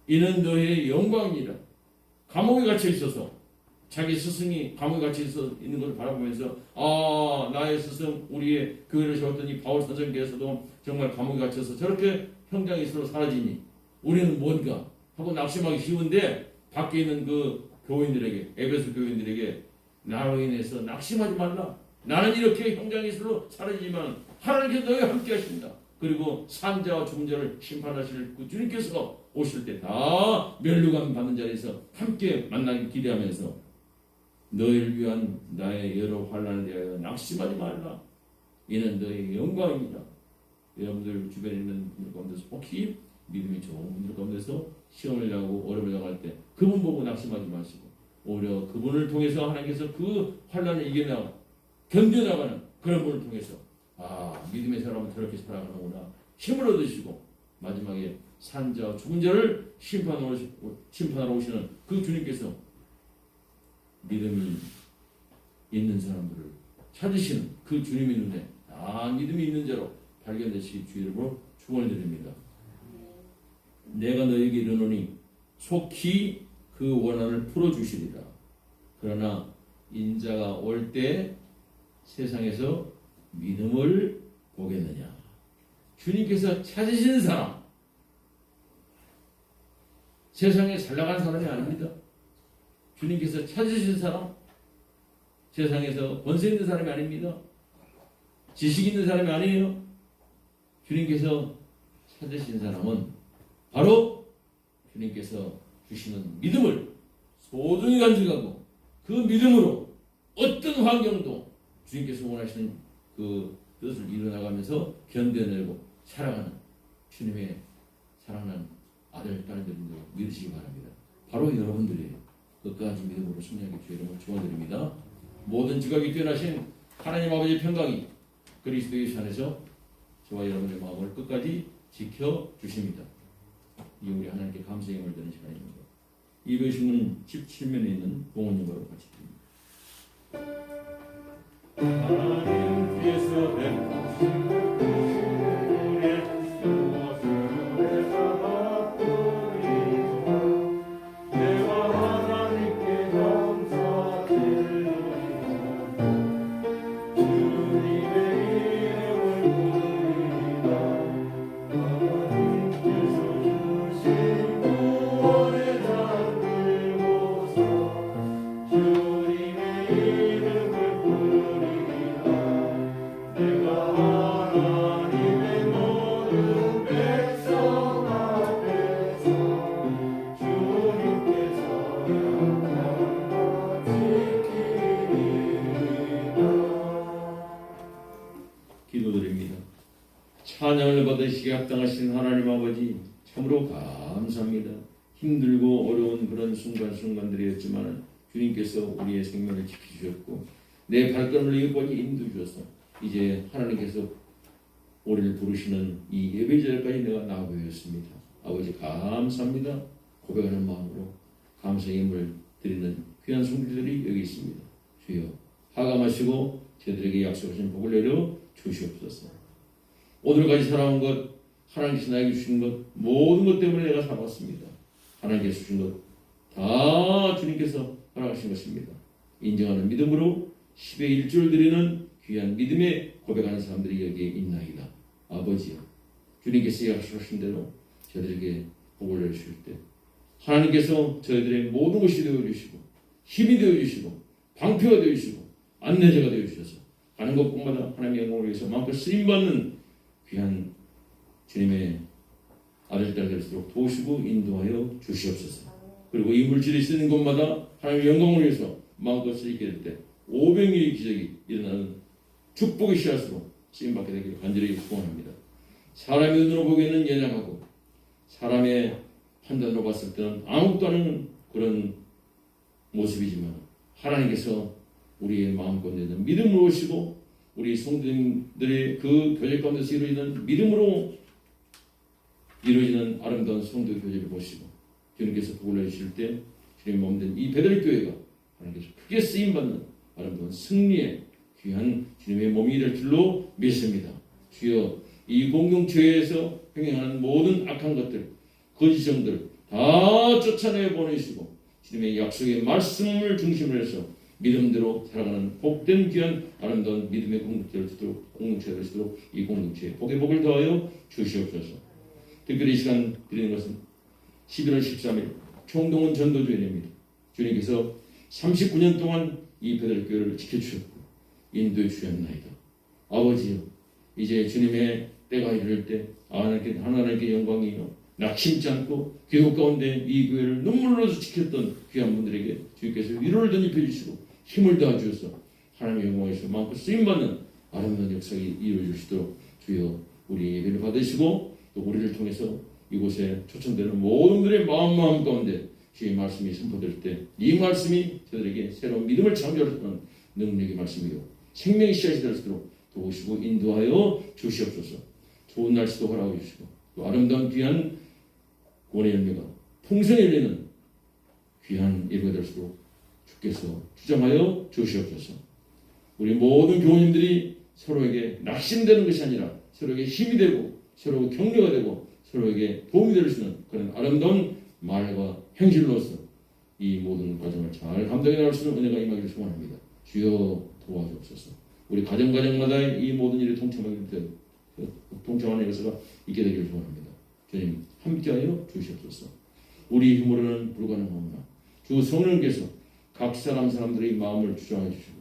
이는 너희의 영광이니라. 감옥에 갇혀 있어서 자기 스승이 감옥에 갇혀 있는 것을 바라보면서 나의 스승 우리의 교회를 세웠던 이 바울 선생께서도 정말 감옥에 갇혀서 저렇게 형장이 서로 사라지니 우리는 뭔가 하고 낙심하기 쉬운데 밖에 있는 그 교인들에게 에베소 교인들에게 나로 인해서 낙심하지 말라. 나는 이렇게 형장이 서로 사라지지만 하나님께서 너희와 함께 하십니다. 그리고 산자와 죽은 자를 심판하실 그 주님께서 오실 때 다 멸류관 받는 자리에서 함께 만나기 기대하면서 너희를 위한 나의 여러 환난에 대하여 낙심하지 말라. 이는 너희의 영광입니다. 여러분들 주변에 있는 분들 가운데서 혹시 믿음이 좋은 분들 가운데서 시험을 당하고 어려움을 당할 때 그분 보고 낙심하지 마시고 오히려 그분을 통해서 하나님께서 그 환난을 이겨나가 견뎌나가는 그런 분을 통해서 믿음의 사람은 저렇게 살아가는구나 힘을 얻으시고 마지막에 산자와 죽은 자를 심판하러 오시는 그 주님께서 믿음이 있는 사람들을 찾으시는 그 주님의 눈에 믿음이 있는 자로 발견되시기 주의 이름으로 축원을 드립니다. 내가 너에게 이르노니 속히 그 원한을 풀어주시리라. 그러나 인자가 올 때 세상에서 믿음을 보겠느냐. 주님께서 찾으시는 사람, 세상에 잘 나간 사람이 아닙니다. 주님께서 찾으신 사람, 세상에서 권세 있는 사람이 아닙니다. 지식 있는 사람이 아니에요. 주님께서 찾으신 사람은 바로 주님께서 주시는 믿음을 소중히 간직하고 그 믿음으로 어떤 환경도 주님께서 원하시는 그 뜻을 이루어나가면서 견뎌내고 살아가는 주님의 사랑하는 아들, 딸들을 믿으시기 바랍니다. 바로 여러분들이 끝까지 믿음으로 승리하기 주의 이름으로 축원드립니다. 모든 지각이 뛰어나신 하나님 아버지의 평강이 그리스도 예수 안에서 저와 여러분의 마음을 끝까지 지켜주십니다. 이 우리 하나님께 감사의 힘을 드는 시간입니다. 이배신문 17면에 있는 봉헌용가로 같이 드립니다. 하나님께서 베푸신 우리의 수고스레 받았으리라. 내가 하나님께 감사드리리라. 주님의 이름을 부르리라. 하나님께서 주신 구원의 장 들고서 주님의 이름을 부르리라. 내가 하나님의 모든 백성 앞에서 주님께서 약속한 지키리라. 기도드립니다. 찬양을 받으시기에 합당하신 하나님 아버지, 참으로 감사합니다. 힘들고 어려운 그런 순간순간들이었지만 주님께서 우리의 생명을 지키셨고 내 발걸음을 여기까지 인도주셔서 이제 하나님께서 우리를 부르시는 이 예배 자리까지 내가 나아보였습니다. 아버지 감사합니다. 고백하는 마음으로 감사의 힘을 드리는 귀한 성도들이 여기 있습니다. 주여 하감하시고 저들에게 약속하신 복을 내려 주시옵소서. 오늘까지 살아온 것, 하나님께서 나에게 주신 것, 모든 것 때문에 내가 살아왔습니다. 하나님께서 주신 것 다 주님께서 허락하신 것입니다. 인정하는 믿음으로 10의 1조를 드리는 귀한 믿음에 고백하는 사람들이 여기에 있나이다. 아버지여, 주님께서 약속하신 대로 저들에게 복을 내주실 때 하나님께서 저희들의 모든 것이 되어주시고 힘이 되어주시고 방패가 되어주시고 안내자가 되어주셔서 가는 곳곳마다 하나님의 영광을 위해서 마음껏 쓰임받는 귀한 주님의 아들, 딸 될수록 도우시고 인도하여 주시옵소서. 그리고 이 물질이 쓰는 곳마다 하나님의 영광을 위해서 마음껏 쓰이게 될 때 500일의 기적이 일어나는 축복의 씨앗으로 쓰임받게 되기를 간절히 소원합니다. 사람의 눈으로 보기에는 연약하고 사람의 판단으로 봤을 때는 아무것도 아닌 그런 모습이지만 하나님께서 우리의 마음껏 내는 믿음으로 오시고 우리 성도들의 그 교제 가운데서 이루어지는 믿음으로 이루어지는 아름다운 성도 교제를 보시고 주님께서 복을 내주실 때 주님 몸된 이 베들교회가 하나님께서 크게 쓰임받는 아름다운 승리의 귀한 주님의 몸이 될 줄로 믿습니다. 주여 이 공동체에서 행하는 모든 악한 것들, 거짓정들 다 쫓아내 보내시고 주님의 약속의 말씀을 중심으로 해서 믿음대로 살아가는 복된 귀한 아름다운 믿음의 공동체가 되시도록 이 공동체에 복의 복을 더하여 주시옵소서. 특별히 이 시간 드리는 것은 11월 13일 총동원 전도주일입니다. 주님께서 39년 동안 이 베들교회를 지켜주셨고 인도해 주셨나이다. 아버지여, 이제 주님의 때가 이를 때 하나님께 영광이요 낙심치 않고 기도 가운데 이 교회를 눈물로서 지켰던 귀한 분들에게 주님께서 위로를 던집해 주시고 힘을 더해 주셔서 하나님의 영광에서 마음껏 쓰임받는 아름다운 역사가 이루어질 수 있도록 주여 우리 예배를 받으시고 또 우리를 통해서 이곳에 초청되는 모든 분들의 마음 가운데 주의 말씀이 선포될 때 이 말씀이 저들에게 새로운 믿음을 창조하는 능력의 말씀이요 생명의 씨앗이 될 수 있도록 도우시고 인도하여 주시옵소서. 좋은 날씨도 허락해 주시고 또 아름다운 귀한 구원의 열매가 풍성히 열리는 귀한 예배가 될 수 있도록 주께서 주장하여 주시옵소서. 우리 모든 교우님들이 서로에게 낙심되는 것이 아니라 서로에게 힘이 되고 서로 격려가 되고 서로에게 도움이 될 수 있는 그런 아름다운 말과 행실로서 이 모든 과정을 잘 감당해 나갈 수 있는 은혜가 임하기를 소원합니다. 주여 도와주옵소서. 우리 가정마다 이 모든 일에 동참하는 역사가 있게 되기를 소원합니다. 주님 함께하여 주시옵소서. 우리 힘으로는 불가능하구나. 주 성령께서 각 사람들의 마음을 주장해 주시고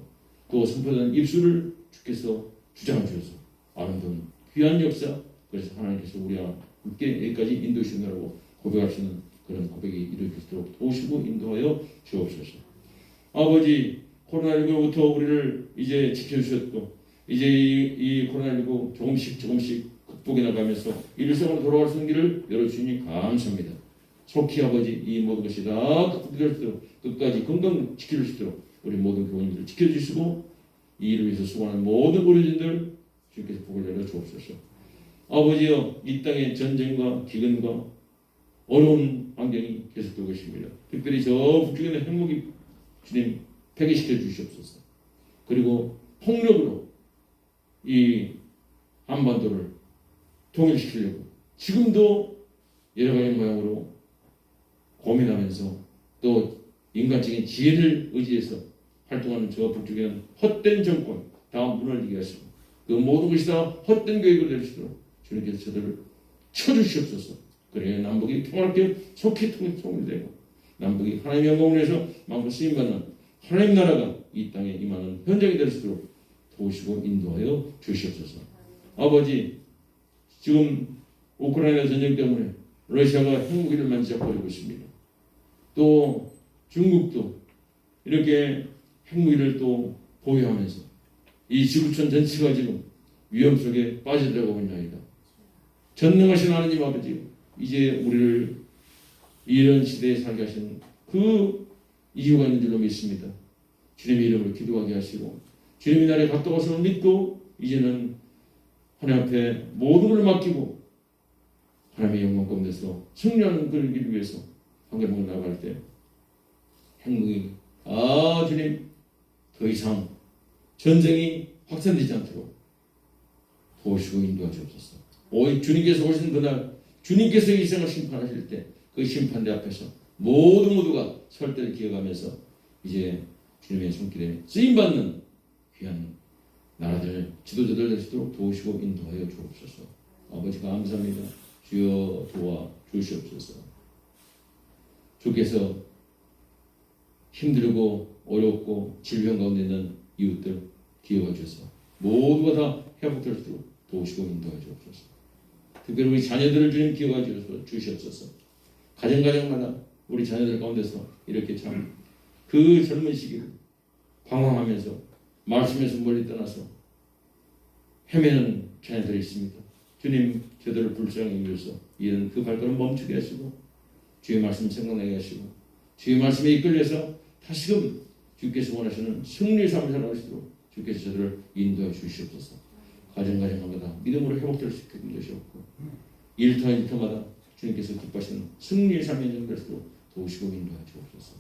또 선포된 입술을 주께서 주장해 주셔서 아름다운 귀한 역사, 그래서 하나님께서 우리와 함께 여기까지 인도해 주시느라고 고백할 수 있는 그런 고백이 이룰 수 있도록 도우시고 인도하여 주옵소서. 아버지, 코로나19로부터 우리를 이제 지켜주셨고 이제 이 코로나19 조금씩 극복해 나가면서 일상으로 돌아갈 수 있는 길을 열어주시니 감사합니다. 속히 아버지 이 모든 것이 다 극복될 수 있도록 끝까지 건강 지킬 수 있도록 우리 모든 교우님들 지켜주시고 이 일을 위해서 수고하는 모든 의료진들 주께서 복을 내려 주옵소서. 아버지여, 이 땅에 전쟁과 기근과 어려운 환경이 계속되고 있습니다. 특별히 저 북쪽에 있는 핵무기 주님 폐기시켜 주시옵소서. 그리고 폭력으로 이 한반도를 통일시키려고 지금도 여러 가지 모양으로 고민하면서 또 인간적인 지혜를 의지해서 활동하는 저 북쪽에는 헛된 정권 다 무너지게 하시고 그 모든 것이 다 헛된 계획을 내리시도록 주님께서 저들을 쳐주시옵소서. 그래야 남북이 평화롭게 속히 통일되고 남북이 하나님의 영광을 위해서 마음껏 쓰임받는 하나님 나라가 이 땅에 임하는 현장이 될 수 있도록 도우시고 인도하여 주시옵소서. 아버지, 지금 우크라이나 전쟁 때문에 러시아가 핵무기를 만지작거리고 있습니다. 또 중국도 이렇게 핵무기를 또 보유하면서 이 지구촌 전체가 지금 위험 속에 빠져들어가고 있나이다. 전능하신 하나님 아버지, 이제 우리를 이런 시대에 살게 하신 그 이유가 있는 줄로 믿습니다. 주님의 이름으로 기도하게 하시고 주님의 날에 가까워서 믿고 이제는 하나님 앞에 모든 걸 맡기고 하나님의 영광 가운데서 승리하는 그를 길 위해서 한계봉을 나아갈 때 핵무기 주님 더 이상 전쟁이 확산되지 않도록 도우시고 인도하시옵소서. 오직 주님께서 오신 그날 주님께서 이 세상을 심판하실 때 그 심판대 앞에서 모두가 설 때를 기억하면서 이제 주님의 손길에 쓰임받는 귀한 나라들 지도자들 될 수 있도록 도우시고 인도하여 주옵소서. 아버지 감사합니다. 주여 도와 주시옵소서. 주께서 힘들고 어렵고 질병 가운데 있는 이웃들 기억해 주셔서 모두가 다 회복될 수 있도록 도우시고 인도해 주옵소서. 특별히 우리 자녀들을 주님 기억해 주시옵소서. 가정마다 우리 자녀들 가운데서 이렇게 참 그 젊은 시기를 방황하면서 말씀에서 멀리 떠나서 헤매는 자녀들이 있습니다. 주님 저들을 불쌍히 위해서 이런 그 발걸음 멈추게 하시고 주의 말씀 생각나게 하시고 주의 말씀에 이끌려서 다시금 주께서 원하시는 승리의 삶을 살아갈 수 있도록 주께서 저들을 인도해 주시옵소서. 가정마다 믿음으로 회복될 수 있게 되시옵고 일터마다 주님께서 기뻐하시는 승리의 삶의 연결될 수 있도록 도우시고 인도해 주옵소서.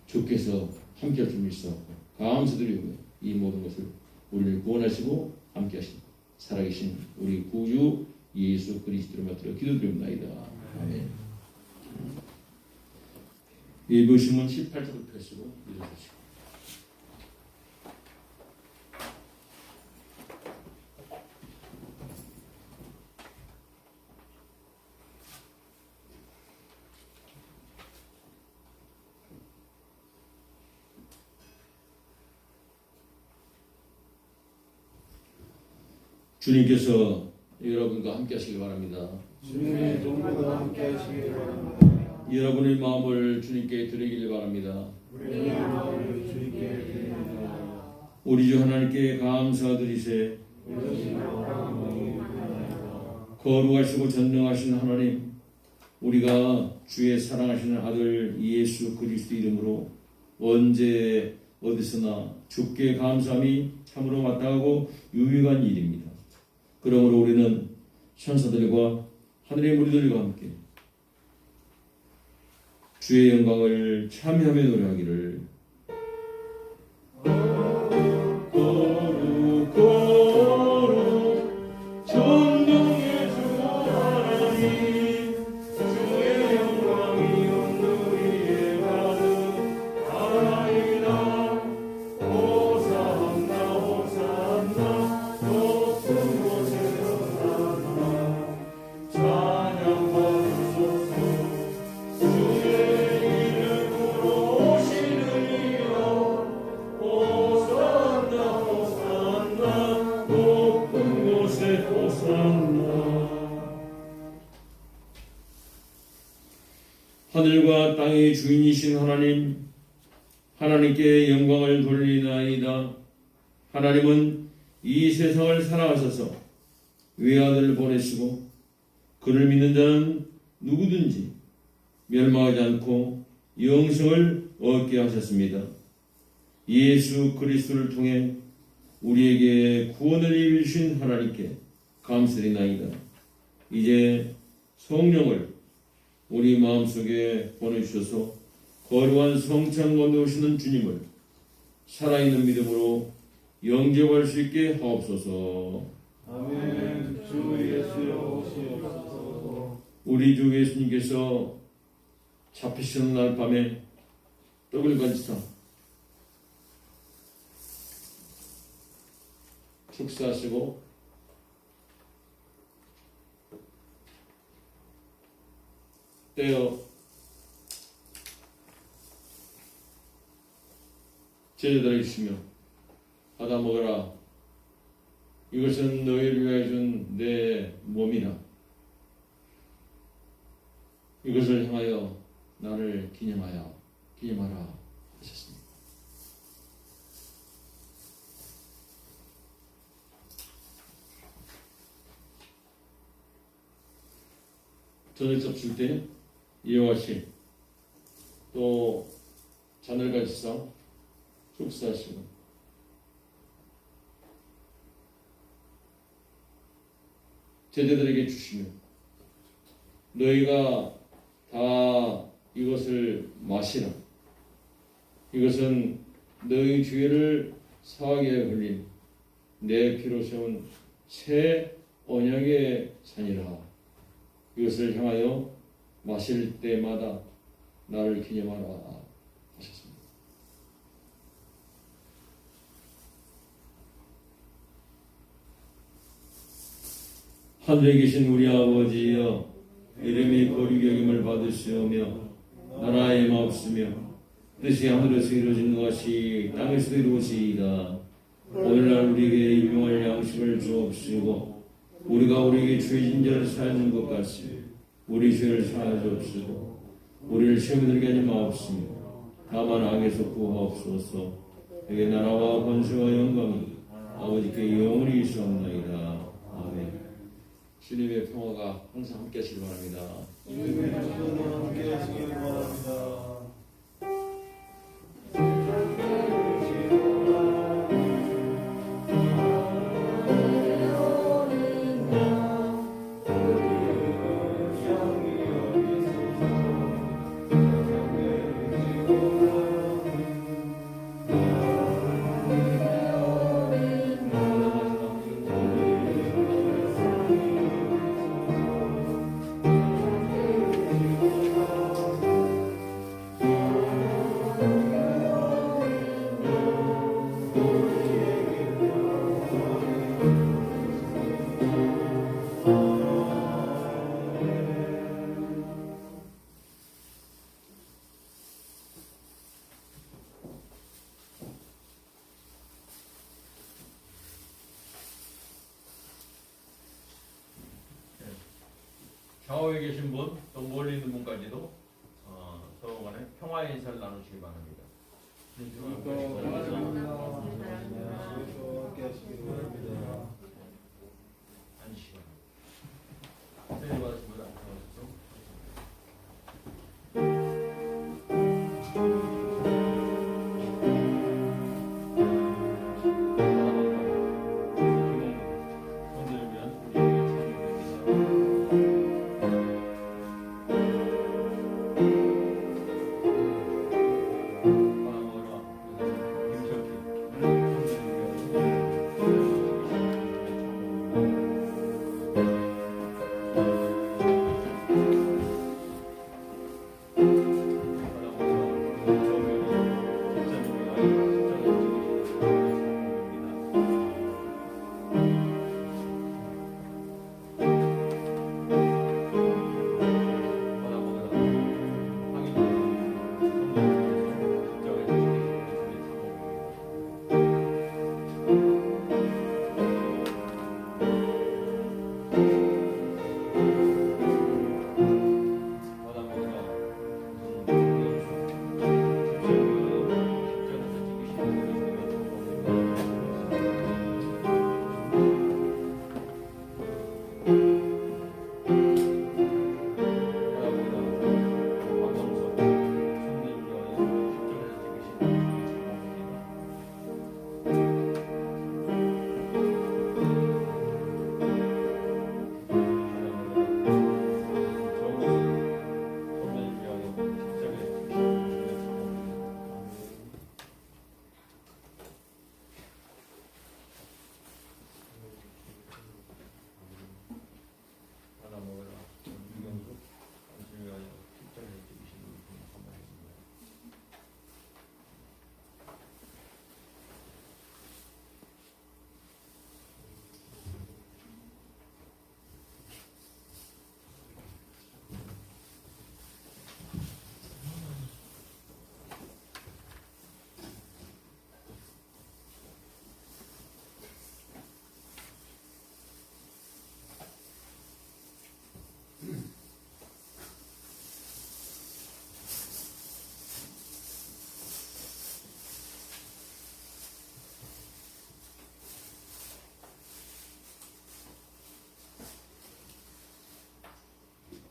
주께서 함께할 줄 믿사옵고 감사드리고 이 모든 것을 우리를 구원하시고 함께하신 살아계신 우리 구주 예수 그리스도를 맡들어 기도드립니다. 아멘. 읽으시면 18절을 펴시고 읽어주시고 주님께서 여러분과 함께 하시기 바랍니다.
주님의 동무가 함께 하시기 바랍니다.
여러분의 마음을 주님께 드리길 바랍니다.
우리의 마음을 주님께 드립니다.
우리 주 하나님께 감사드리세. 거룩하시고 전능하신 하나님, 우리가 주의 사랑하시는 아들 예수 그리스도 이름으로 언제 어디서나 주께 감사함이 참으로 마땅하고 유익한 일입니다. 그러므로 우리는 천사들과 하늘의 무리들과 함께 주의 영광을 참여하며 노래하기를 거룩 거룩 전능의 주 하나님 주의 영광이 온 위에 가득하나이다. 호산나 호산나 높은 곳에서 나나 찬양 받으소서. 주의 이름으로 오시는 하늘과 땅의 주인이신 하나님, 하나님께 영광을 돌리나이다. 하나님은 이 세상을 사랑하셔서 외아들을 보내시고 그를 믿는 자는 누구든지 멸망하지 않고 영생을 얻게 하셨습니다. 예수 그리스도를 통해 우리에게 구원을 이루신 하나님께 감사드리나이다. 이제 성령을 우리 마음속에 보내주셔서 거룩한 성찬 가운데 오시는 주님을 살아있는 믿음으로 영접할 수 있게 하옵소서.
아멘. 주 예수여 오시옵소서.
우리 주 예수님께서 잡히시는 날 밤에 떡을 가지사 축사하시고 떼어 제자들에게 주시며 받아 먹으라. 이것은 너희를 위하여 준 내 몸이라. 이것을 향하여 나를 기념하라 하셨습니다. 저녁 잡술 때 이어하시 또 잔을 가지사 축사하시고 제자들에게 주시며 너희가 다 이것을 마시라. 이것은 너희 죄를 사하게 흘린 내 피로 세운 새 언약의 잔이라. 이것을 향하여 마실 때마다 나를 기념하라 하셨습니다. 하늘에 계신 우리 아버지여, 이름이 거룩히 여김을 받으시오며 나라의 마옵시며 뜻이 하늘에서 이루어진 것 같이 땅에서도 이루어지이다. 오늘날 우리에게 일용할 양식을 주옵시고 우리가 우리에게 죄진 자를 사하는 것 같이 우리 죄를 사하여 주옵시고 우리를 시험에 들게 하지 마옵시며 다만 악에서 구하옵소서. 내게 나라와 권세와 영광이 아버지께 영원히 있사옵나이다. 아멘. 주님의 평화가 항상 함께 하시길 바랍니다.
주님의 평화가 함께 하시길 바랍니다.
좌우에 계신 분, 또 멀리 있는 분까지도 서로 간에 평화의 인사를 나누시기 바랍니다.
함께 하시길 바랍니다.
안식. 새해 받으시면 안녕하십시오.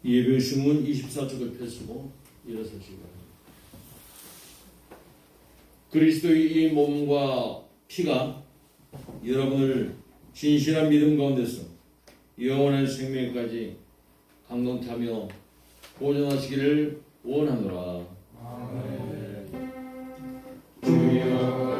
예배 승문 24쪽을 펴시고 일어서시기 바랍니다. 그리스도의 이 몸과 피가 여러분을 진실한 믿음 가운데서 영원한 생명까지 강건하며 보존하시기를 원하노라. 주여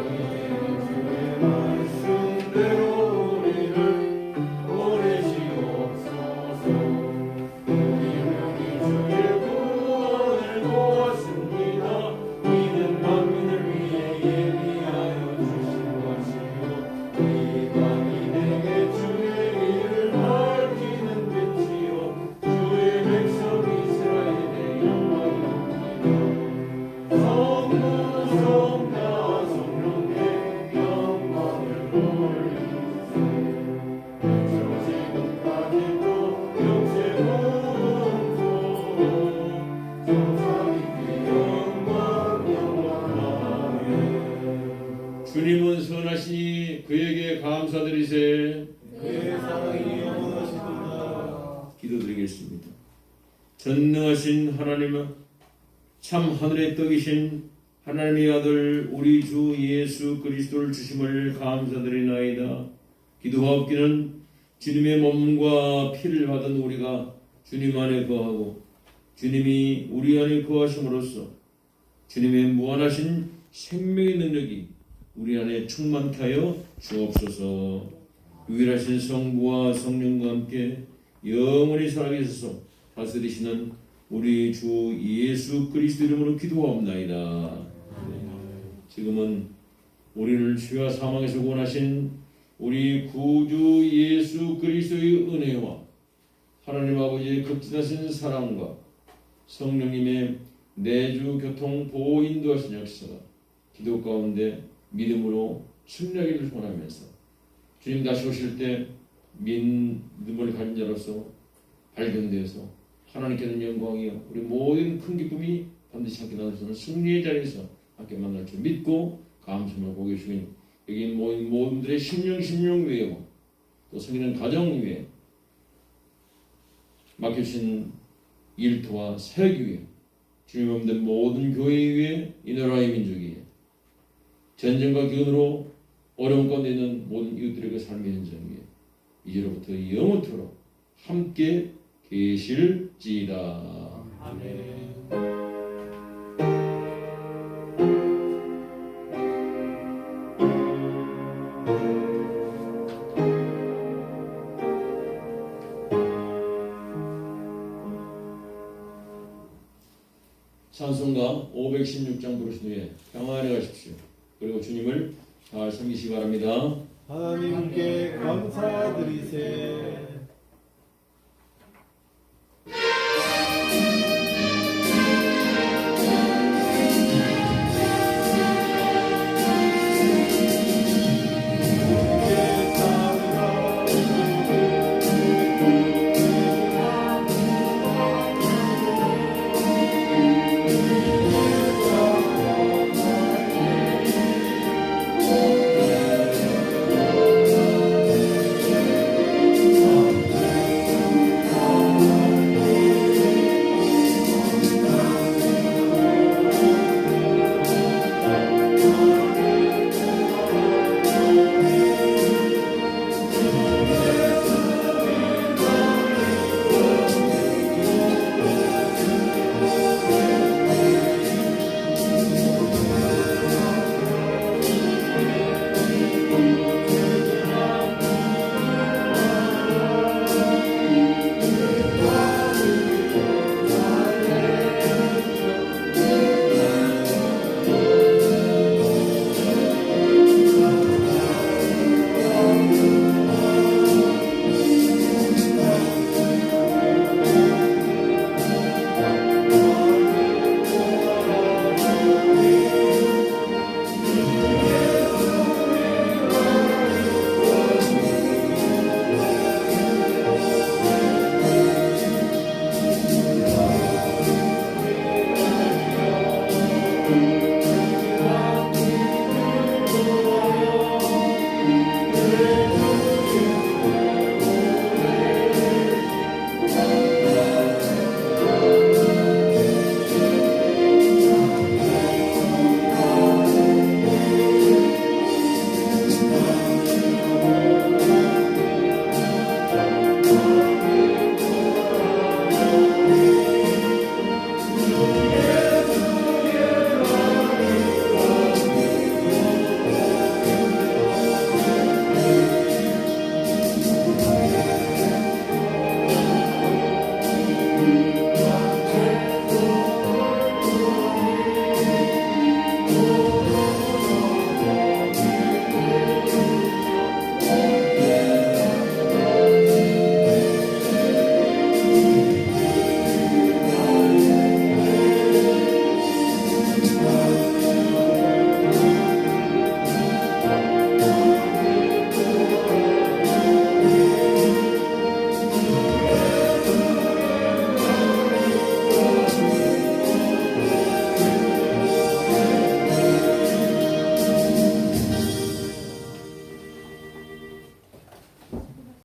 주님은 선하시니 그에게 감사드리세.
그의 사랑이 영원하시도다.
기도드리겠습니다. 전능하신 하나님은 참 하늘의 떡이신 하나님의 아들 우리 주 예수 그리스도를 주심을 감사드리나이다. 기도하옵기는 주님의 몸과 피를 받은 우리가 주님 안에 거하고 주님이 우리 안에 거하심으로써 주님의 무한하신 생명의 능력이 우리 안에 충만케 하여 주옵소서. 유일하신 성부와 성령과 함께 영원히 살아계셔서 다스리시는 우리 주 예수 그리스도 이름으로 기도하옵나이다. 지금은 우리를 죄와 사망에서 구원하신 우리 구주 예수 그리스도의 은혜와 하나님 아버지의 극진하신 사랑과 성령님의 내주 교통 보호 인도하신 역사가 기도 가운데 믿음으로 승리하기를 원하면서 주님 다시 오실 때 믿음을 가진 자로서 발견되어서 하나님께는 영광이요 우리 모든 큰 기쁨이 반드시 함께 나누시는 승리의 자리에서 함께 만날 줄 믿고 감사를 보고 계시니 여기 모인 모든들의 심령 위에 또 성기는 가정 위에 맡겨주신 일터와 사역 위에 주님 없는 모든 교회 위에 이 나라의 민족 위에 전쟁과 기근으로 어려운 가운데 있는 모든 이웃들에게 삶의 현장 위에 이제로부터 영원토록 함께 계실지이다. 아멘. 찬송가 516장 부르신 후에 평안에 가십시오. 그리고 주님을 잘 섬기시기 바랍니다.
하나님께 감사드리세.